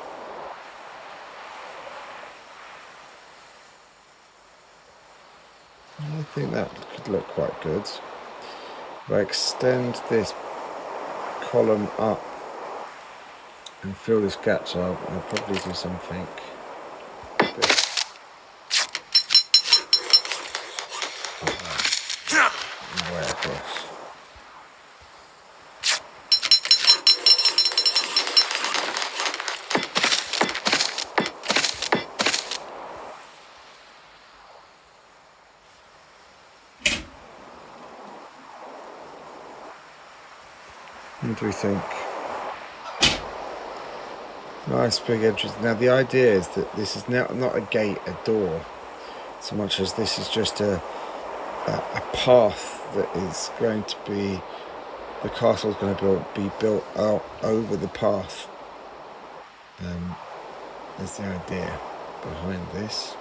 I think that could look quite good. If I extend this column up and fill this gap, so I'll probably do something a bit like that. And way across. What do we think? Nice big entrance. Now the idea is that this is now not a gate, a door, so much as this is just a path that is going to be, the castle is going to be built out over the path. That's the idea behind this.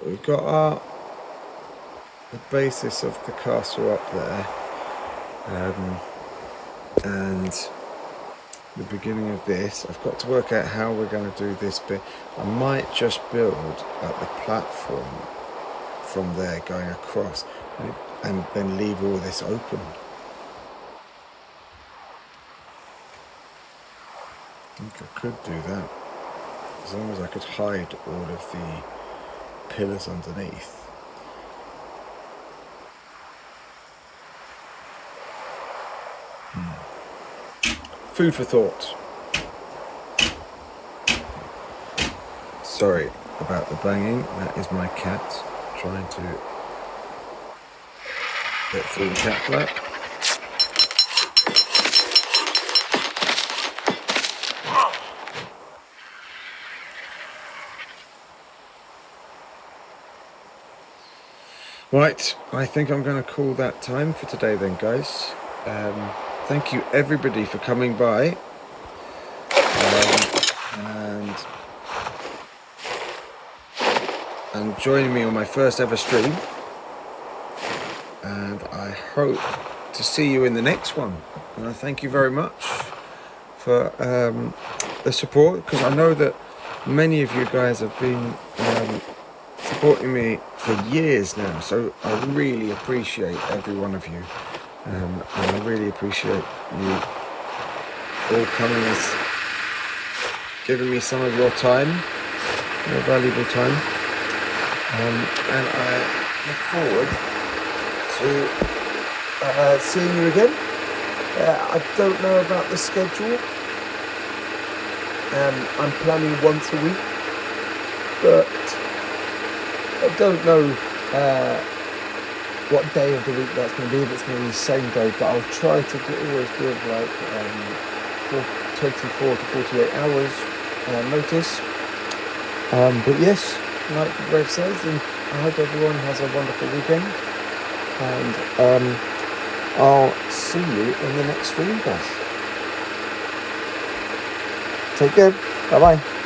We've got the basis of the castle up there, and the beginning of this. I've got to work out how we're going to do this bit. I might just build like the platform from there going across, and then leave all this open. I think I could do that, as long as I could hide all of the pillars underneath. Food for thought. Sorry about the banging, that is my cat trying to get through the cat flap. Right, I think I'm going to call that time for today then, guys. Thank you everybody for coming by, and joining me on my first ever stream, and I hope to see you in the next one. And I thank you very much for the support, because I know that many of you guys have been supporting me for years now, so I really appreciate every one of you. And I really appreciate you all coming and giving me some of your time, your valuable time. And I look forward to seeing you again I don't know about the schedule. I'm planning once a week, but I don't know what day of the week that's going to be. If it's going to be the same day, but I'll try to always give like 24 to 48 hours notice. But yes, like Rev says, and I hope everyone has a wonderful weekend. And I'll see you in the next stream, guys. Take care. Bye bye.